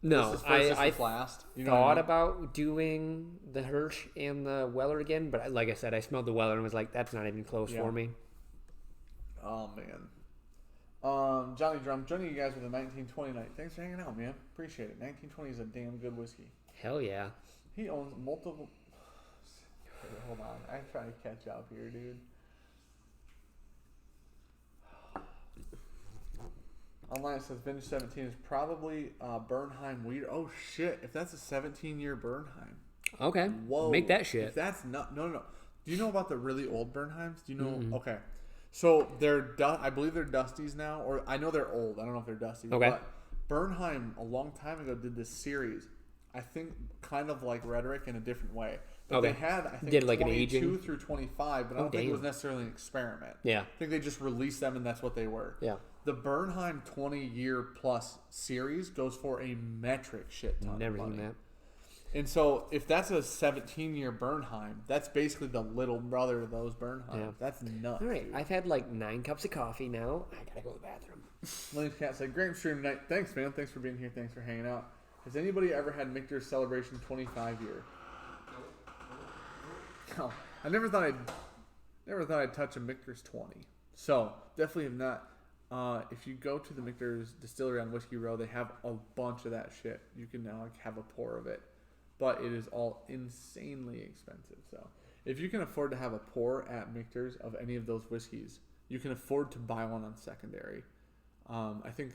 No, this is first, I last. You know thought about doing the Hirsch and the Weller again, but like I said, I smelled the Weller and was like, that's not even close for me. Oh, man. Johnny Drum, joining you guys with a 1920 night. Thanks for hanging out, man. Appreciate it. 1920 is a damn good whiskey. Hell yeah. He owns multiple... Hold on. I'm trying to catch up here, dude. Online it says Vintage 17 is probably Bernheim Weeder. Oh, shit. If that's a 17-year Bernheim. Okay. Whoa. Make that shit. If that's not... No. Do you know about the really old Bernheims? Do you know... Mm-hmm. Okay. So, I believe they're Dusties now. Or I know they're old. I don't know if they're Dusties. Okay. But Bernheim, a long time ago, did this series. I think kind of like Rhetoric in a different way. But they had, I think, did like 22 an aging through 25. But I don't think it was necessarily an experiment. Yeah. I think they just released them and that's what they were. Yeah. The Bernheim 20-year plus series goes for a metric shit ton. Never of money. seen that. And so if that's a 17-year Bernheim, that's basically the little brother of those Bernheims. Yeah. That's nuts. All right, dude. I've had like 9 cups of coffee now. I gotta go to the bathroom. Williams Cat said, great stream tonight. Thanks, man. Thanks for being here. Thanks for hanging out. Has anybody ever had Michter's Celebration 25 year? No. I never thought I'd touch a Michter's 20. So definitely have not. If you go to the Michter's distillery on Whiskey Row, they have a bunch of that shit. You can now have a pour of it, but it is all insanely expensive. So if you can afford to have a pour at Michter's of any of those whiskeys, you can afford to buy one on secondary. I think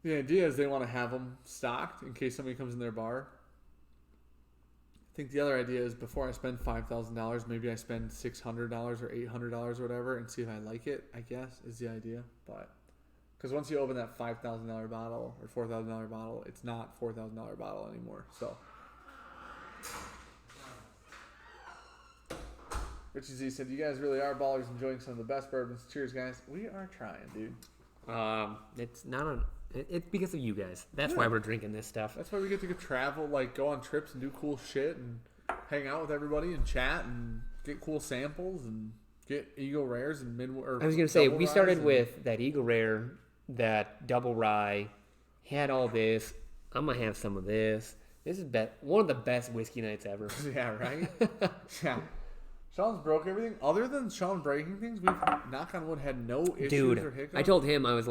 the idea is they want to have them stocked in case somebody comes in their bar. I think the other idea is before I spend $5,000, maybe I spend $600 or $800 or whatever and see if I like it, I guess, is the idea. But because once you open that $5,000 bottle or $4,000 bottle, it's not $4,000 bottle anymore. So Richie Z said, you guys really are ballers enjoying some of the best bourbons. Cheers, guys. We are trying, dude. It's not on. It's because of you guys. That's why we're drinking this stuff. That's why we get to go travel, like go on trips and do cool shit and hang out with everybody and chat and get cool samples and get Eagle Rares and I was gonna say we started with that Eagle Rare, that double rye, had all this. I'm gonna have some of this. This is one of the best whiskey nights ever. Yeah, right. Yeah. Sean's broke everything. Other than Sean breaking things, we've, knock on wood, had no issues or hiccups. I told him, I was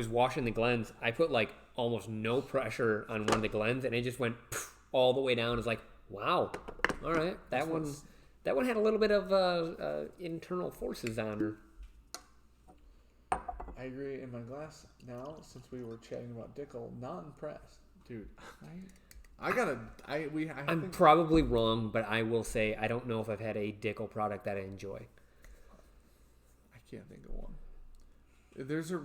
washing the Glens. I put like almost no pressure on one of the Glens, and it just went all the way down. It's like, wow, all right, that one had a little bit of internal forces on her. I agree. In my glass now, since we were chatting about Dickel, not impressed, dude. I'm probably wrong, but I will say I don't know if I've had a Dickel product that I enjoy. I can't think of one. There's a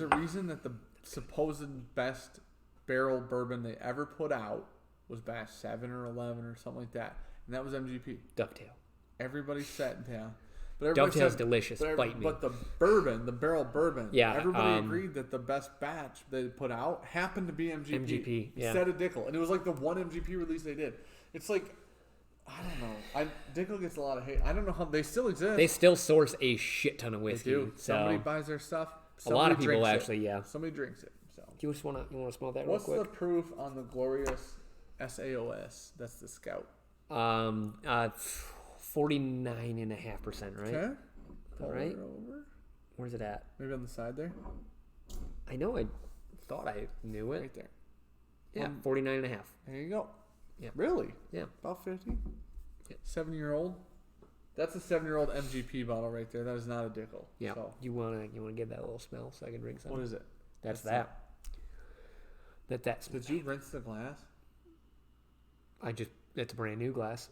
reason that the supposed best barrel bourbon they ever put out was batch 7 or 11 or something like that, and that was MGP. Dovetail. Everybody said, yeah. But Dovetail's delicious. Bite me. But the bourbon, the barrel bourbon, yeah, everybody agreed that the best batch they put out happened to be MGP instead of Dickel. And it was like the one MGP release they did. It's like, I don't know. Dickel gets a lot of hate. I don't know how they still exist. They still source a shit ton of whiskey. They do. So Somebody buys their stuff. A lot of people actually, yeah. Somebody drinks it. So you want to smell that What's real quick? the proof on the glorious SAOS? That's the Scout. 49.5%, right? Okay. All right. Over. Where's it at? Maybe on the side there. I know. I thought I knew it. Right there. Yeah, 49.5. There you go. Yeah. Really? Yeah. About 50? Yeah. 7-year-old? That's a 7-year-old MGP bottle right there. That is not a Dickel. Yeah. So. You wanna give that a little smell so I can drink some? What is it? That's that. That's Did you rinse the glass? It's a brand new glass.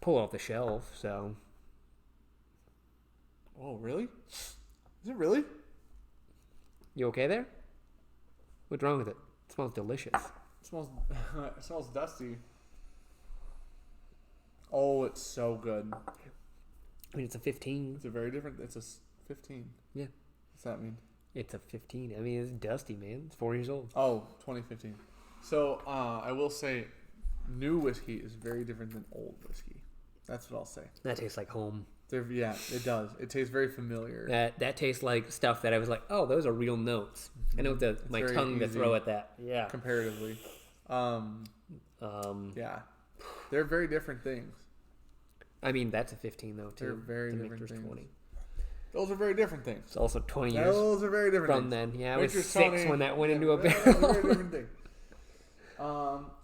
Pull it off the shelf, so. Oh, really? Is it really? You okay there? What's wrong with it? It smells delicious. It smells dusty. Oh, it's so good. I mean, it's a 15. It's a 15. Yeah. What's that mean? It's a 15. I mean, it's dusty, man. It's 4 years old. Oh, 2015. So, I will say, new whiskey is very different than old whiskey. That's what I'll say. That tastes like home. Yeah, it does. It tastes very familiar. That tastes like stuff that I was like, oh, those are real notes. I know my tongue to throw at that. Yeah. Comparatively. Yeah. They're very different things. I mean, that's a 15 though too. They're very different Michter's things. 20. Those are very different things. It's also 20 years. Those are very different from things. then. Yeah, I was Michter's 6 20, when that went into a Very barrel. different thing.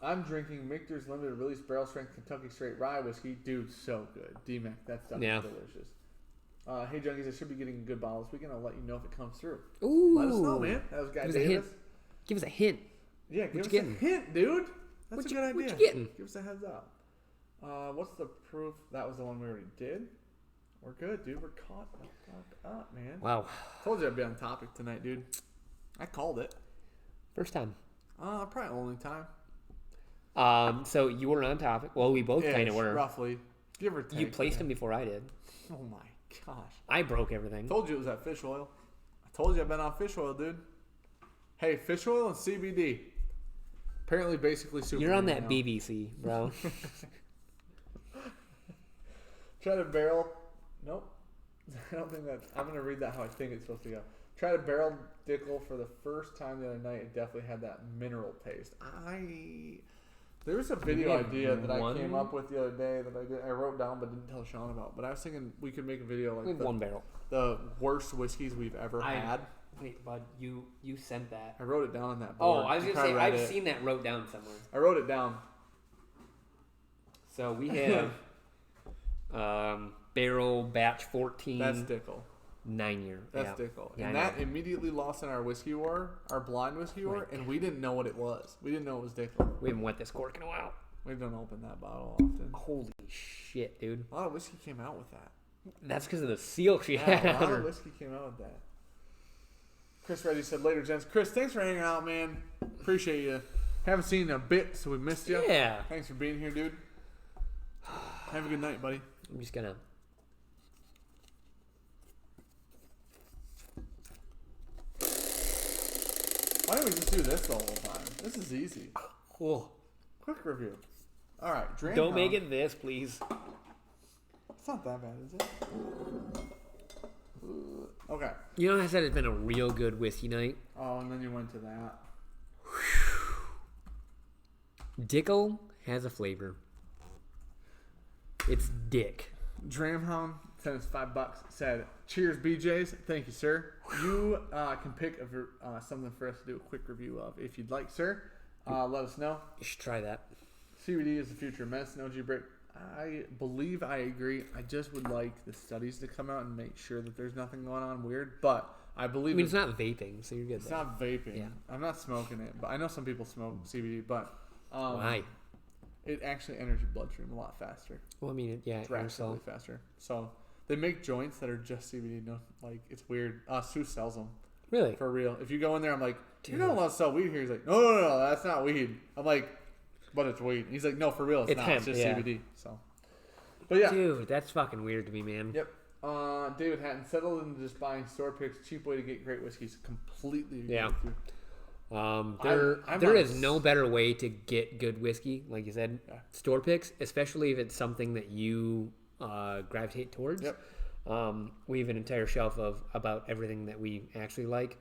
I'm drinking Michter's limited release barrel strength Kentucky straight rye whiskey. Dude, so good. D-Mac, that stuff is delicious. Hey, Junkies, I should be getting a good bottle this weekend. I'll let you know if it comes through. Ooh. Let us know, man. That was Guy Davis. Give us a hint. Yeah, give us a hint, dude. That's a good idea. What you getting? Give us a heads up. What's the proof? That was the one we already did. We're good, dude. We're caught the fuck up, man. Wow. Told you I'd be on topic tonight, dude. I called it. First time. Probably only time. So you were on topic. Well, we both kind of were. Roughly. Give or take. You placed them before I did. Oh my gosh. I broke everything. Told you it was that fish oil. I told you I've been on fish oil, dude. Hey, fish oil and CBD. Apparently, basically Superman. You're on that now. BBC, bro. Try to barrel. Nope. I don't think that. I'm gonna read that how I think it's supposed to go. Try to barrel Dickel for the first time the other night. It definitely had that mineral taste. There was a video idea that I came up with the other day that I wrote down but didn't tell Sean about. But I was thinking we could make a video like one barrel. The worst whiskeys we've ever had. Wait, bud, you sent that. I wrote it down on that Oh, board. I was gonna say I've seen that wrote down somewhere. I wrote it down. So we have barrel batch 14. That's Dickel. 9 year. That's Dickel. And that immediately lost in our whiskey war, our blind whiskey war, and we didn't know what it was. We didn't know it was Dickel. We haven't wet this cork in a while. We don't open that bottle often. Holy shit, dude. A lot of whiskey came out with that. That's because of the seal she had. A lot of whiskey came out with that. Chris Reddy said, later, gents. Chris, thanks for hanging out, man. Appreciate you. Haven't seen you in a bit, so we missed you. Yeah. Thanks for being here, dude. Have a good night, buddy. I'm just gonna... Why don't we just do this the whole time? This is easy. Cool. Quick review. All right, Dram Don't Hound. make it this, please. It's not that bad, is it? Okay. You know, I said it's been a real good whiskey night. Oh, and then you went to that. Dickel has a flavor. It's dick. Dramhound sent us $5. Said, "Cheers, BJs. Thank you, sir. You can pick something for us to do a quick review of if you'd like, sir. Let us know. You should try that. CBD is the future of medicine. OG break. I believe I agree. I just would like the studies to come out and make sure that there's nothing going on weird. But I believe it's not vaping, so you're good. It's not vaping. Yeah. I'm not smoking it, but I know some people smoke CBD. But why? It actually enters your bloodstream a lot faster. Well, I mean, drastically faster. So they make joints that are just CBD. No, like it's weird. Sue sells them. Really? For real. If you go in there, I'm like, you're not allowed to sell weed here. He's like, no, that's not weed. I'm like, but it's weed. He's like, no, for real, it's not. Hemp, it's just yeah. CBD. So, but yeah. Dude, that's fucking weird to me, man. Yep. David Hatton settled into just buying store picks. Cheap way to get great whiskeys. Completely agree with you. There is no better way to get good whiskey, like you said, store picks, especially if it's something that you gravitate towards. Yep. We have an entire shelf of about everything that we actually like.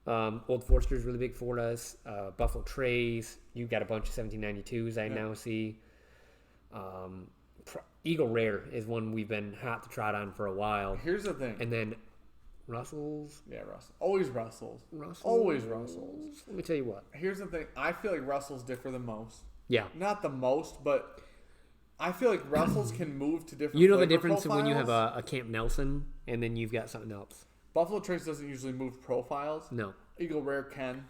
Old Forester is really big for us. Buffalo Trace. You got a bunch of 1792s I now see. Eagle Rare is one we've been hot to trot on for a while. Here's the thing. And then Russell's. Yeah, Russell. Always Russell's. Russell's. Always Russell's. Let me tell you what. Here's the thing. I feel like Russell's differ the most. Yeah. Not the most, but I feel like Russell's can move to different. You know the flavor difference profiles. when you have a Camp Nelson and then you've got something else. Buffalo Trace doesn't usually move profiles. No. Eagle Rare can.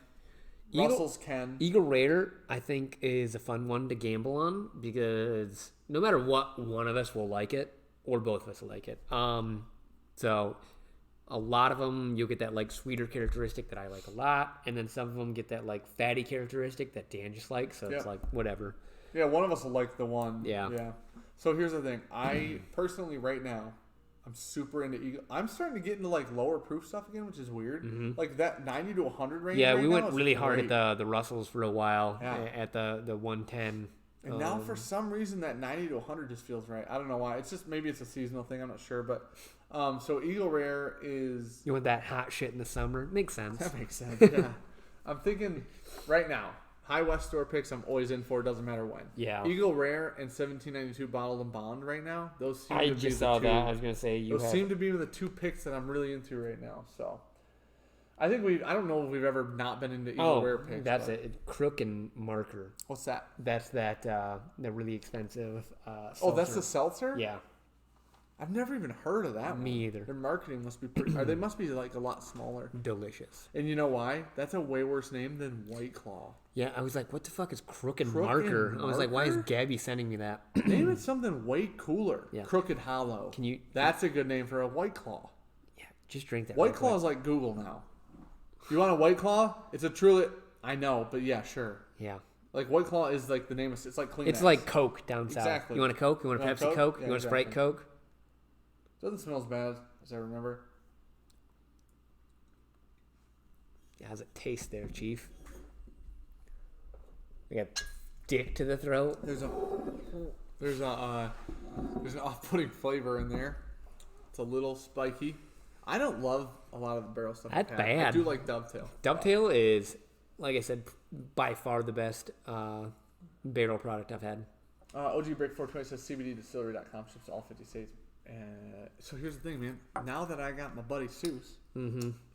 Russell's can. Eagle Rare, I think, is a fun one to gamble on because no matter what, one of us will like it or both of us will like it. So a lot of them, you'll get that like sweeter characteristic that I like a lot, and then some of them get that like fatty characteristic that Dan just likes. So it's like whatever. Yeah, one of us will like the one. Yeah. Yeah. So here's the thing. I personally, right now, I'm super into Eagle. I'm starting to get into like lower proof stuff again, which is weird. Mm-hmm. Like that 90 to 100 range. Yeah, right we now went is really great. hard at the Russells for a while. Yeah. At the 110. And now for some reason that 90 to 100 just feels right. I don't know why. It's just maybe it's a seasonal thing. I'm not sure, but so Eagle Rare is. You want that hot shit in the summer? Makes sense. That makes sense. Yeah. I'm thinking right now. High West store picks I'm always in for. Doesn't matter when. Yeah. Eagle Rare and 1792 bottled and bond right now. Those seem I to be just the saw two, that. I was gonna say those seem to be the two picks that I'm really into right now. So I think I don't know if we've ever not been into Eagle Rare picks. That's it. Crook and Marker. What's that? That's that. The really expensive. Oh, that's the seltzer. Yeah. I've never even heard of that. Me either. Their marketing must be pretty. Or they must be like a lot smaller. Delicious. And you know why? That's a way worse name than White Claw. Yeah, I was like, what the fuck is Crook and Crook Marker? and I was like, why is Marker? Gabby sending me that? Name it something way cooler. Yeah. Crooked Hollow. Can you? That's a good name for a White Claw. Yeah, just drink that. White real Claw quick. is like Google now. You want a White Claw? It's a truly. I know, but yeah, sure. Yeah. Like White Claw is like the name of. It's like Kleenex. It's like Coke down south. Exactly. You want a Coke? You want a You want Pepsi Coke? Coke? Yeah, You want a Sprite exactly. Coke? Doesn't smell as bad as I remember. Yeah, how's it taste there, Chief? like a dick to the throat. There's an off-putting flavor in there. It's a little spiky. I don't love a lot of the barrel stuff. That's bad. I do like Dovetail. Dovetail is, like I said, by far the best barrel product I've had. OG Break 420 says CBDdistillery.com ships to all 50 states. So here's the thing, man. Now that I got my buddy Seuss,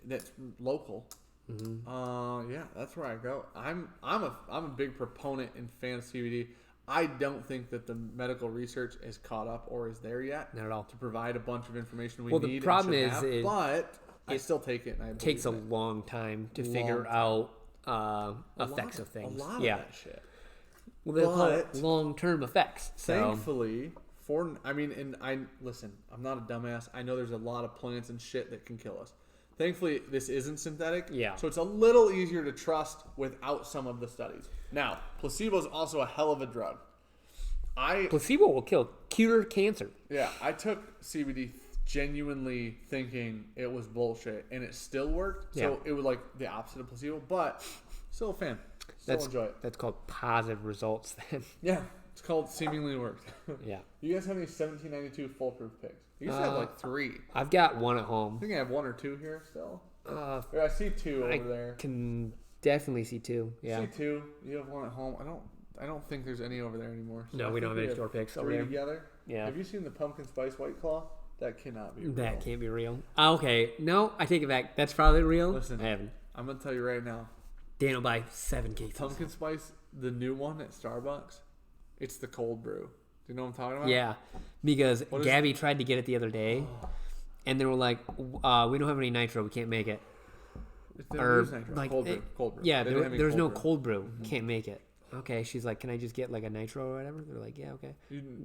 that's local. Yeah, that's where I go. I'm a big proponent and fan of CBD. I don't think that the medical research is caught up or is there yet. Not at all. To provide a bunch of information we well, need. The problem and is, have, but I still take it. And it takes a long time to figure out effects of things. A lot of that shit. Well, they call it long-term effects. So. Thankfully, listen, I'm not a dumbass. I know there's a lot of plants and shit that can kill us. Thankfully, this isn't synthetic. Yeah. So it's a little easier to trust without some of the studies. Now, placebo is also a hell of a drug. Placebo will cure cancer. Yeah, I took CBD genuinely thinking it was bullshit, and it still worked. So it was like the opposite of placebo, but still a fan. Enjoy it. That's called positive results then. Yeah, it's called seemingly worked. Yeah. You guys have any 1792 foolproof picks? You used to have like 3. I've got one at home. I think I have 1 or 2 here still. I see 2 over there. I can definitely see 2. Yeah. See 2. You have 1 at home. I don't think there's any over there anymore. So no, we don't have any store picks over 3 there. together. Yeah. Have you seen the pumpkin spice White Claw? That cannot be real. That can't be real. Okay. No, I take it back. That's probably real. Listen, I haven't. I'm gonna tell you right now. Dan will buy 7 cases. Pumpkin spice, the new one at Starbucks. It's the cold brew. Do you know what I'm talking about? Yeah, because Gabby tried to get it the other day, and they were like, "We don't have any nitro. We can't make it." Or like cold brew. Yeah, there's no cold brew. Can't make it. Okay, she's like, "Can I just get like a nitro or whatever?" They're like, "Yeah, okay."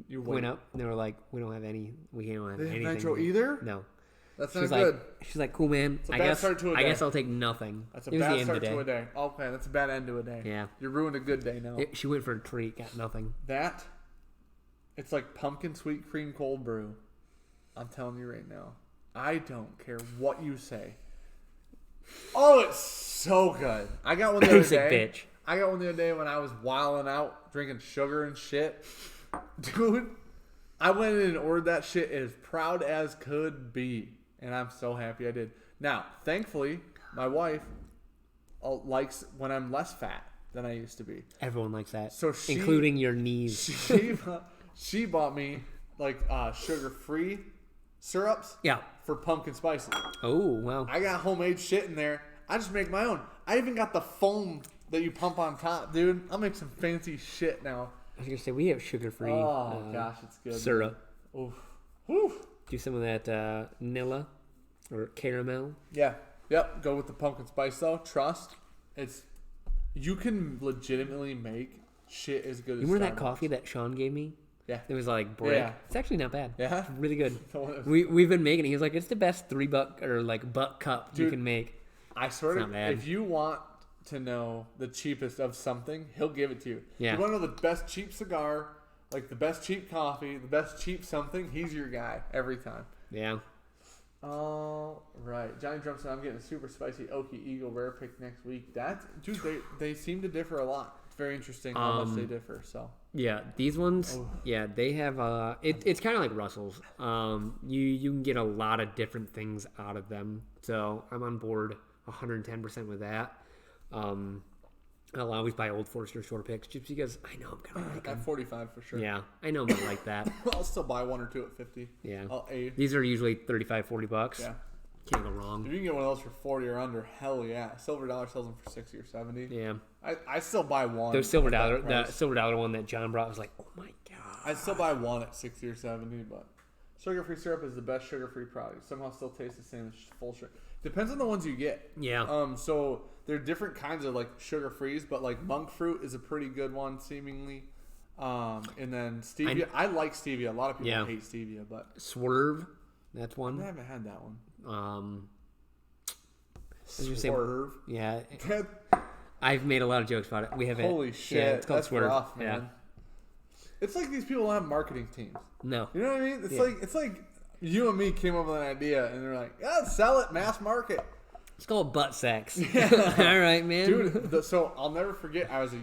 You went up, and they were like, "We don't have any. We can't have anything." Nitro either? No. That's not good. She's like, "Cool, man. I guess I'll take nothing." That's a bad start to a day. Okay, that's a bad end to a day. Yeah. You ruined a good day now. She went for a treat, got nothing. It's like pumpkin sweet cream cold brew. I'm telling you right now. I don't care what you say. Oh, it's so good. I got one the other day. Bitch. I got one the other day when I was wilding out, drinking sugar and shit. Dude, I went in and ordered that shit as proud as could be. And I'm so happy I did. Now, thankfully, my wife likes when I'm less fat than I used to be. Everyone likes that. So including your knees. She bought me like sugar-free syrups. Yeah. For pumpkin spices. Oh, wow. I got homemade shit in there. I just make my own. I even got the foam that you pump on top, dude. I'll make some fancy shit now. I was gonna say we have sugar-free. Oh gosh, it's good. Syrup. Oof. Whew. Do some of that vanilla or caramel. Yeah. Yep. Go with the pumpkin spice though. Trust. You can legitimately make shit as good as. You remember that coffee that Sean gave me? Yeah. It was like brick. Yeah. It's actually not bad. Yeah. It's really good. We've been making it. He was like, it's the best $3 or like buck cup you can make. I swear to God, if you want to know the cheapest of something, he'll give it to you. Yeah. You want to know the best cheap cigar, like the best cheap coffee, the best cheap something, he's your guy every time. Yeah. All right. Johnny Drum said, I'm getting a super spicy Okie Eagle Rare Pick next week. Dude, they seem to differ a lot. It's very interesting how much they differ. So yeah, these ones, they have it's kind of like Russell's. You can get a lot of different things out of them. So I'm on board 110% with that. I'll always buy Old Forester short picks just because I know I'm gonna like them. At 45 for sure. Yeah, I know I'm gonna like that. I'll still buy 1 or 2 at 50. Yeah. These are usually $35-$40. Yeah. Can't go wrong. If you can get one of those for 40 or under, hell yeah. Silver Dollar sells them for 60 or 70. Yeah. I still buy one. The Silver Dollar one that John brought was like, oh my god. I'd still buy one at 60 or 70, but sugar-free syrup is the best sugar-free product. Somehow still tastes the same as full sugar. Depends on the ones you get. Yeah. So there are different kinds of like sugar-frees, but like monk fruit is a pretty good one, seemingly. And then stevia. I like stevia. A lot of people hate stevia, but Swerve, that's one. I haven't had that one. Swerve. Yeah. I've made a lot of jokes about it. We have Holy shit. Yeah, it's called That's Swerve. rough, man. Yeah. It's like these people don't have marketing teams. No. You know what I mean? It's like you and me came up with an idea and they're like, yeah, sell it, mass market. It's called butt sex. Yeah. All right, man. Dude, so I'll never forget, I was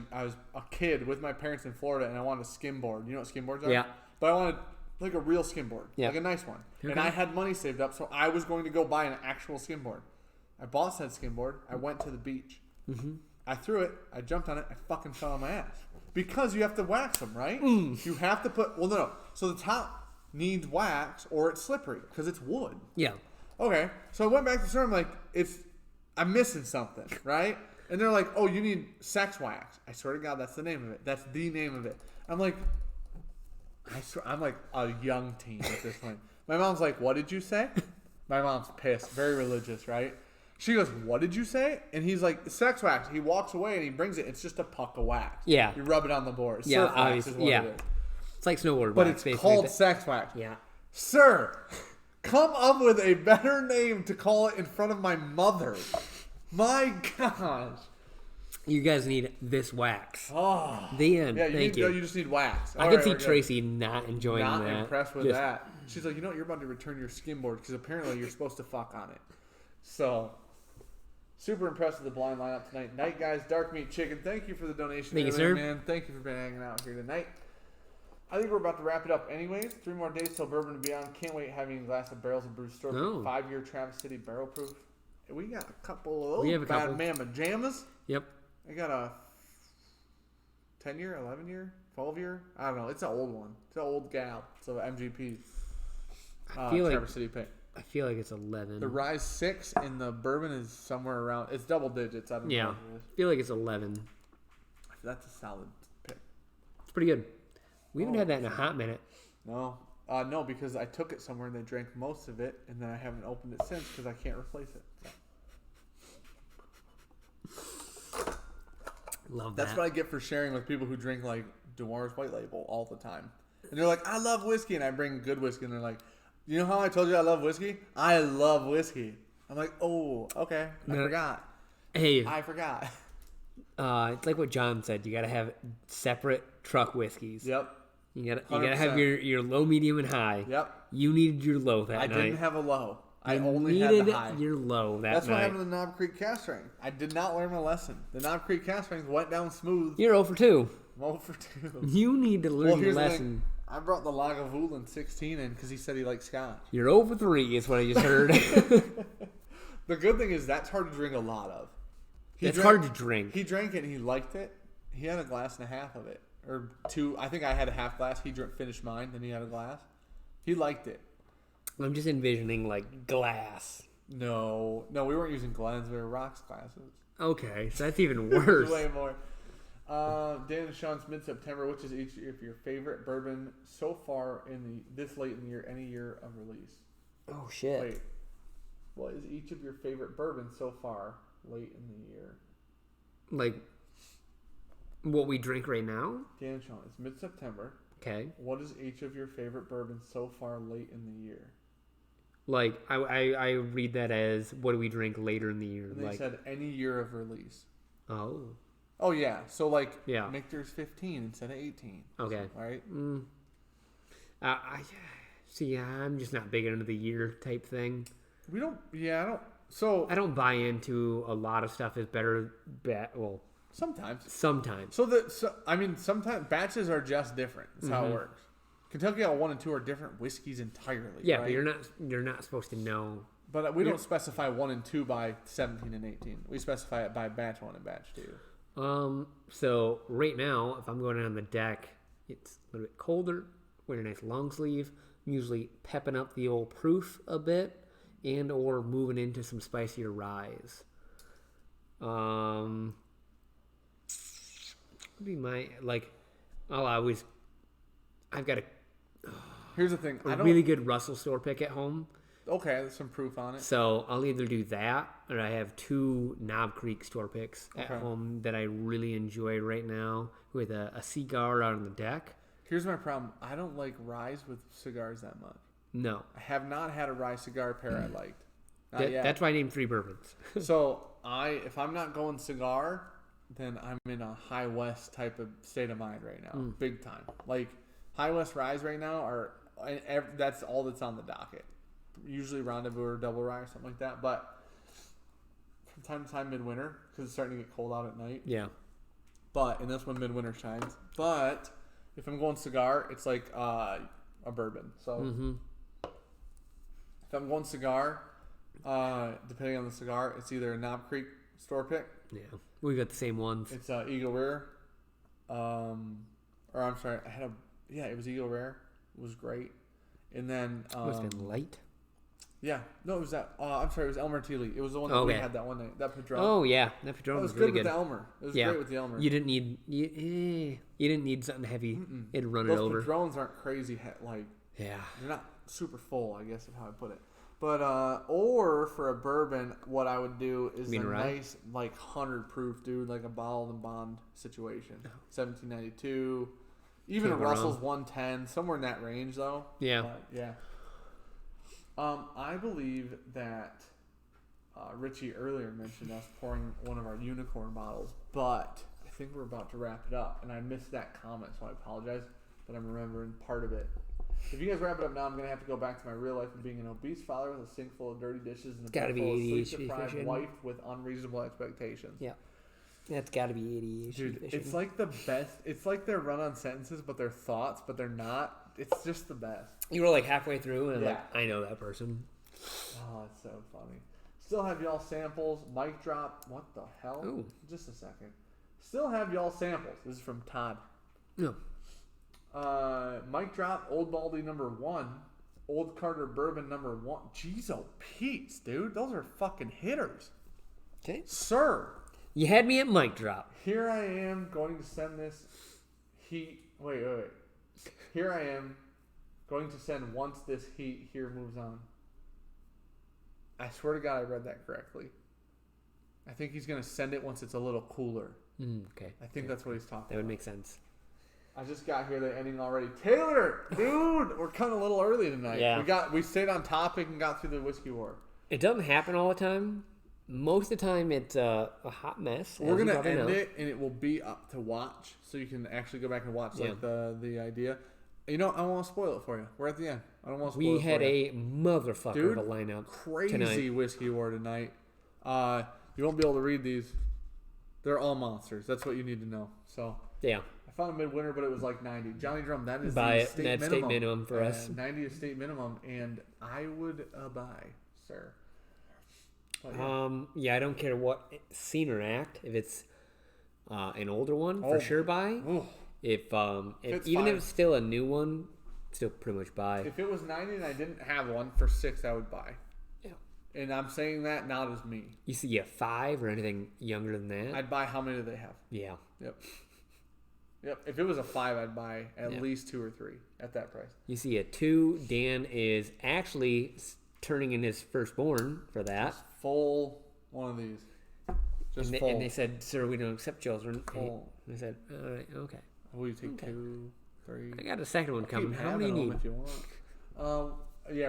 a kid with my parents in Florida, and I wanted a skimboard. You know what skimboards are? Yeah. But I wanted like a real skimboard. Yeah. Like a nice one. Okay. And I had money saved up, so I was going to go buy an actual skimboard. I bought said skimboard. I went to the beach. Mm-hmm. I threw it. I jumped on it. I fucking fell on my ass. Because you have to wax them, right? You have to put... Well, no. So the top needs wax or it's slippery because it's wood. Yeah. Okay. So I went back to the store. I'm like, I'm missing something, right? And they're like, oh, you need sex wax. I swear to God, that's the name of it. That's the name of it. I'm like... I'm like a young teen at this point. My mom's like, what did you say? My mom's pissed. Very religious, right? She goes, what did you say? And he's like, sex wax. He walks away and he brings it. It's just a puck of wax. Yeah. You rub it on the board. Yeah, Surf wax is what it is. It's like snowboard But wax, it's called sex wax. Yeah. Sir, come up with a better name to call it in front of my mother. My gosh. You guys need this wax. Oh. The end. Yeah, Thank you. You just need wax. I can see Tracy not enjoying not that. Not impressed with that. She's like, you know what? You're about to return your skimboard because apparently you're supposed to fuck on it. So, super impressed with the blind lineup tonight. Night Guys, Dark Meat Chicken. Thank you for the donation. Thank you, sir. Man. Thank you for being hanging out here tonight. I think we're about to wrap it up anyways. 3 more days till Bourbon and Beyond. Can't wait having a glass of Barrels of Brew Store. 5-year Traverse City barrel proof. We got a couple of those bad mamma jammas. Yep. I got a 10-year, 11-year, 12-year. I don't know. It's an old one. It's an old gal. It's an MGP. Traverse City pick. I feel like it's 11. The Rise 6 and the Bourbon is somewhere around. It's double digits. I don't know. Yeah. What it is. I feel like it's 11. That's a solid pick. It's pretty good. We haven't had that in a hot minute. No. No, because I took it somewhere and they drank most of it, and then I haven't opened it since because I can't replace it. So. Love that. That's what I get for sharing with people who drink like Dewar's White Label all the time. And they're like, I love whiskey. And I bring good whiskey. And they're like, you know how I told you I love whiskey? I love whiskey. I'm like, oh, okay. I forgot. Hey. I forgot. It's like what John said. You got to have separate truck whiskeys. Yep. You gotta have your low, medium, and high. Yep. You needed your low that night. I didn't have a low. I only needed had the high. your low that night. That's what happened to the Knob Creek cast strength. I did not learn my lesson. The Knob Creek cast strength went down smooth. You're 0 for 2. I'm 0 for 2. You need to learn your lesson. I brought the Lagavulin 16 in because he said he liked scotch. You're 0 for 3 is what I just heard. The good thing is that's hard to drink a lot of. It's hard to drink. He drank it and he liked it. He had a glass and a half of it. Or 2. I think I had a half glass. He finished mine. Then he had a glass. He liked it. I'm just envisioning like glass. No, we weren't using Glens. We were rocks glasses. Okay, so that's even worse. Way more. Dan and Sean's mid-September. Which is each of your favorite bourbon so far in this late in the year? Any year of release? Oh shit! Wait, what is each of your favorite bourbon so far late in the year? Like what we drink right now? Dan and Sean, it's mid-September. Okay. What is each of your favorite bourbons so far late in the year? Like I read that as what do we drink later in the year? And they said any year of release. Oh. Oh yeah. So like yeah. Michter's 15 instead of 18. Okay. All right. I see. I'm just not big into the year type thing. We don't. Yeah, I don't. So I don't buy into a lot of stuff is better. Well, sometimes. Sometimes. Sometimes batches are just different. That's how it works. Kentucky L 1 and 2 are different whiskeys entirely. Yeah, right? but you're not supposed to know. But we don't specify 1 and 2 by 17 and 18. We specify it by batch 1 and batch 2. So right now, if I'm going on the deck, it's a little bit colder. Wearing a nice long sleeve. I'm usually pepping up the old proof a bit, and or moving into some spicier ryes. Be my I've got Here's the thing. a really good Russell store pick at home. Okay, there's some proof on it. So I'll either do that, or I have 2 Knob Creek store picks at home that I really enjoy right now with a cigar out on the deck. Here's my problem. I don't like ryes with cigars that much. No. I have not had a rye cigar pair I liked. Not yet. That's why I named 3 bourbons. So if I'm not going cigar, then I'm in a High West type of state of mind right now. Big time. Like High West ryes right now that's all that's on the docket. Usually Rendezvous or Double Rye or something like that. But time to time midwinter because it's starting to get cold out at night. Yeah. And that's when midwinter shines. But if I'm going cigar, it's like a bourbon. So if I'm going cigar, depending on the cigar, it's either a Knob Creek store pick. Yeah. We got the same ones. It's Eagle Rare. Or I'm sorry, it was Eagle Rare. It was great. And then Must have been light. Yeah, no, it was that. I'm sorry, it was Elmer Teely. It was the one that we had that one night. That Padron. Oh yeah, that Padron was really good with the Elmer. It was great with the Elmer. You didn't need you didn't need something heavy. It'd run it over. Those Padrons aren't crazy. They're not super full, I guess is how I put it. But or for a bourbon, what I would do is a nice 100 proof, dude, like a bottled and bond situation. 1792, even a Russell's 110, somewhere in that range though. Yeah. Yeah. I believe that Richie earlier mentioned us pouring one of our unicorn bottles, but I think we're about to wrap it up, and I missed that comment, so I apologize, but I'm remembering part of it. If you guys wrap it up now, I'm going to have to go back to my real life of being an obese father with a sink full of dirty dishes and a bed full of sleep-deprived wife with unreasonable expectations. Yeah. That's got to be ADHD. Dude, it's like the best. It's like they're run-on sentences, but they're thoughts, but they're not. It's just the best. You were like halfway through, and I know that person. Oh, it's so funny. Still have y'all samples. Mic drop. What the hell? Ooh. Just a second. Still have y'all samples. This is from Todd. No. Mic drop. Old Baldy #1. Old Carter Bourbon #1. Jeez, oh, Pete's, dude. Those are fucking hitters. Okay. Sir. You had me at mic drop. Here I am going to send this heat. Wait. Here I am going to send once this heat here moves on. I swear to God I read that correctly. I think he's going to send it once it's a little cooler. Okay. I think that's what he's talking about. That would make sense. I just got here, the ending already. Taylor, dude, we're kind of a little early tonight. Yeah. We stayed on topic and got through the whiskey war. It doesn't happen all the time. Most of the time, it's a hot mess. We're going to end it, and it will be up to watch, so you can actually go back and watch the idea. You know, I don't want to spoil it for you. We're at the end. I don't want to spoil it for you. We had a motherfucker of a lineup crazy tonight. whiskey war tonight. You won't be able to read these. They're all monsters. That's what you need to know. So yeah. I found a midwinter, but it was like 90. Johnny Drum, that is state minimum for us. 90 is state minimum, and I would buy, sir. I don't care what scene or act. If it's an older one, for sure buy. Ooh. If it's still a new one, still pretty much buy. If it was 90 and I didn't have one, for 6 I would buy. Yeah. And I'm saying that not as me. You see a 5 or anything younger than that? I'd buy how many do they have? Yeah. Yep. If it was a 5, I'd buy at least 2 or 3 at that price. You see a 2. Dan is actually turning in his firstborn for that. Just full one of these. Full. And they said, "Sir, we don't accept children." Full. And I said, "All right, okay." Will you take 2, 3? I got a second one coming. How many do you need? If you want.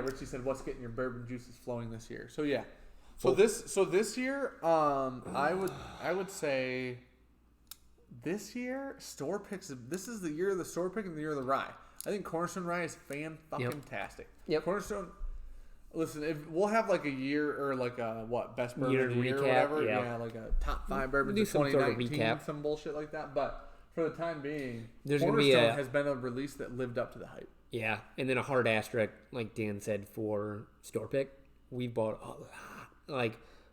Richie said, "What's getting your bourbon juices flowing this year?" So yeah. So this year, I would say this year store picks. This is the year of the store pick and the year of the rye. I think Cornerstone rye is fan-fucking-tastic. Yep. Cornerstone. Listen, if we'll have like a year or like a best bourbon year of the year recap, or whatever. yeah. Like a top 5 bourbons of 2019, some bullshit like that. But for the time being, Cornerstone has been a release that lived up to the hype. Yeah, and then a hard asterisk, like Dan said, for store pick. We bought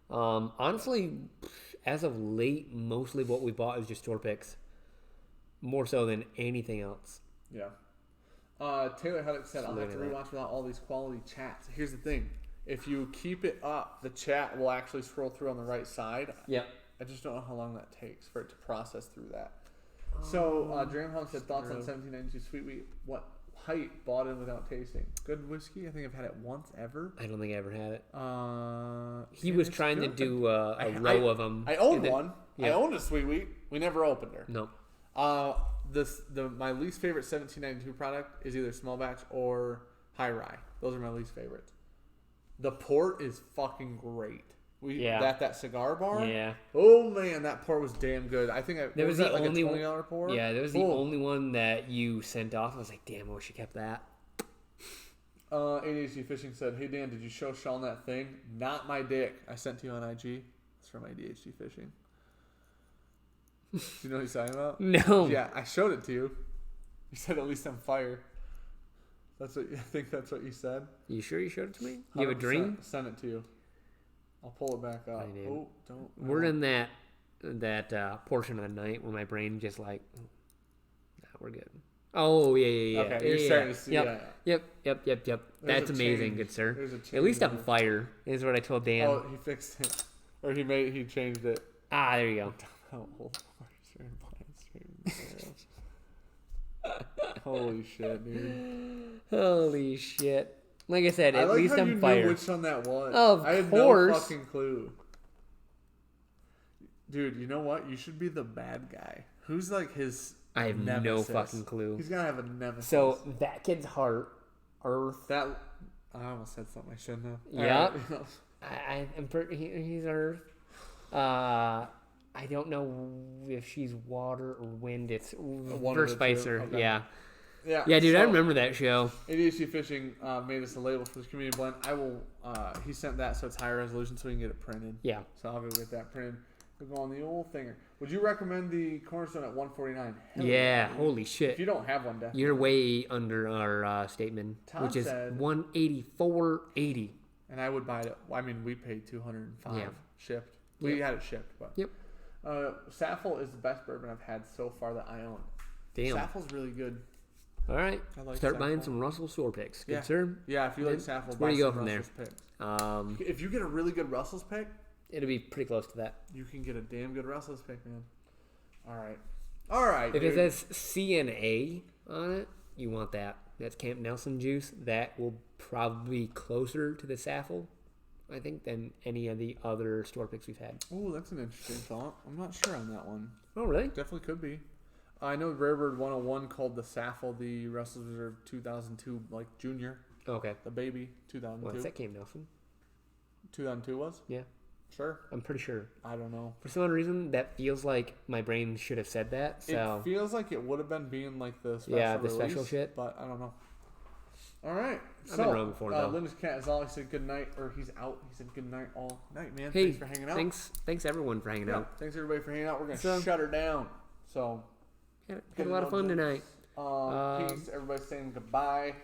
honestly, as of late, mostly what we bought is just store picks, more so than anything else. Yeah. Taylor Huddock said, "I'll have to rewatch without all these quality chats." Here's the thing: if you keep it up, the chat will actually scroll through on the right side. Yep. I just don't know how long that takes for it to process through that. So, Dramhound said, "Thoughts on 1792 Sweet Wheat? What height bought in without tasting? Good whiskey. I think I've had it once ever. I don't think I ever had it. He was trying to do a row of them. I owned one. Yeah. I owned a Sweet Wheat. We never opened her. No. My least favorite 1792 product is either small batch or high rye. Those are my least favorites. The port is fucking great. That cigar bar. Yeah. Oh man, that port was damn good. I think there was the like only a $20 pour. Yeah, there was the only one that you sent off. I was like, damn, I wish you kept that. ADHD Fishing said, "Hey Dan, did you show Sean that thing? Not my dick. I sent to you on IG. It's from ADHD fishing. Do you know what he's talking about? No. Yeah, I showed it to you. You said at least on fire. That's what I think. That's what you said. You sure you showed it to me? You have a 100% dream? Send it to you. I'll pull it back up. I did. Oh, don't. We're in that portion of the night where my brain just like, nah, we're good. Oh yeah. Okay, you're starting to see. Yep. That's amazing, good sir. At least I'm fire. Is what I told Dan. Oh, he fixed it, or he changed it. Ah, there you go. Holy shit, dude. Holy shit. Like I said, at like least how I'm you fire. knew which one that was. Of I had course. no fucking clue. Dude, you know what? You should be the bad guy. Who's like his I have nemesis? no fucking clue. He's gotta have a nemesis. So that kid's heart, Earth. that I almost said something I shouldn't have. Yeah. Right. I'm pretty. He's Earth. I don't know if she's water or wind. It's Verse Spicer. Okay. Yeah. Yeah, Dude, so, I remember that show. ADHD Fishing made us a label for this community blend. I will. He sent that so it's high resolution so we can get it printed. Yeah. So I'll go get that printed. We'll go on the old thinger. Would you recommend the Cornerstone at 149? Yeah. Holy If shit. you don't have one, definitely. You're way under our statement, Tom which is said- 184.80. And I would buy it. I mean, we paid $205 Yeah. shipped. We had it shipped, but Yep. Saffel is the best bourbon I've had so far that I own. Damn. Saffel's really good. All right. I like Start buying Saffel. some Russell store picks. Good, Yeah. sir. Yeah, if you like Saffel, where buy you go some from there. Russell's picks. If you get a really good Russell's pick, It'll be pretty close to that. you can get a damn good Russell's pick, man. All right. If dude. it says CNA on it, you want that. That's Camp Nelson juice. That will probably be closer to the Saffel, I think, than any of the other store picks we've had. Oh, that's an interesting thought. I'm not sure on that one. Oh, really? Definitely could be. I know Rarebird 101 called the Saffel the Russell's Reserve 2002, like junior, Okay. the baby 2002. Well, is that Camp Nelson? 2002 was? Yeah. Sure. I'm pretty sure. I don't know. For some odd reason, that feels like my brain should have said that. So It feels like it would have been being like the special Yeah, the release, special shit. but I don't know. All right. I've been wrong before, though. Linda's cat has always said good night, or he's out. He said good night all night, man. hey, Thanks for hanging out. Thanks everyone for hanging out. Thanks everybody for hanging out. We're gonna So- shut her down. So Had a lot of fun tonight. peace. Everybody saying goodbye.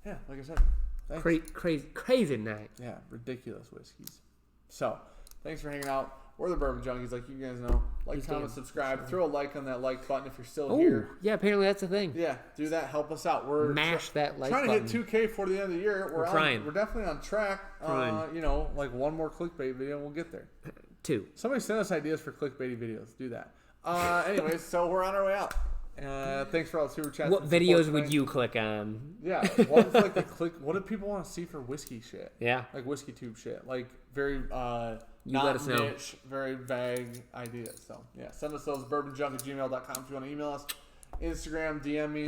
Yeah, like I said, thanks. Crazy night. Yeah, ridiculous whiskeys. So, thanks for hanging out. We're the Bourbon Junkies, like you guys know. Like, He's comment, damn- subscribe. Throw a like on that like button if you're still Oh, here. yeah. Apparently that's the thing. Yeah, do that. Help us out. We're Mash that like trying button. to hit 2K for the end of the year. We're trying. We're definitely on track. Trying. Like one more clickbait video, and we'll get there. 2. Somebody send us ideas for clickbaity videos. Do that. Anyways, so we're on our way out. Thanks for all the super chats. What and support videos tonight. would you click on? Yeah, what's like the click? What do people want to see for whiskey shit? Yeah. Like whiskey tube shit. Like very You not let us know. niche, very vague ideas. So yeah, send us those bourbonjunk@gmail.com if you want to email us. Instagram, DM me.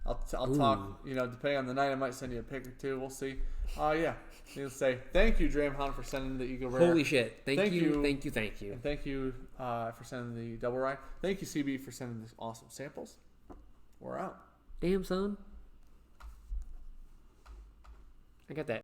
I'll talk. Depending on the night, I might send you a pic or two. We'll see. Yeah. Needless to say, thank you, Dram Han, for sending the Eagle Rare. Holy shit. Thank you. And thank you for sending the Double Rye. Thank you, CB, for sending these awesome samples. We're out. Damn, son. I got that.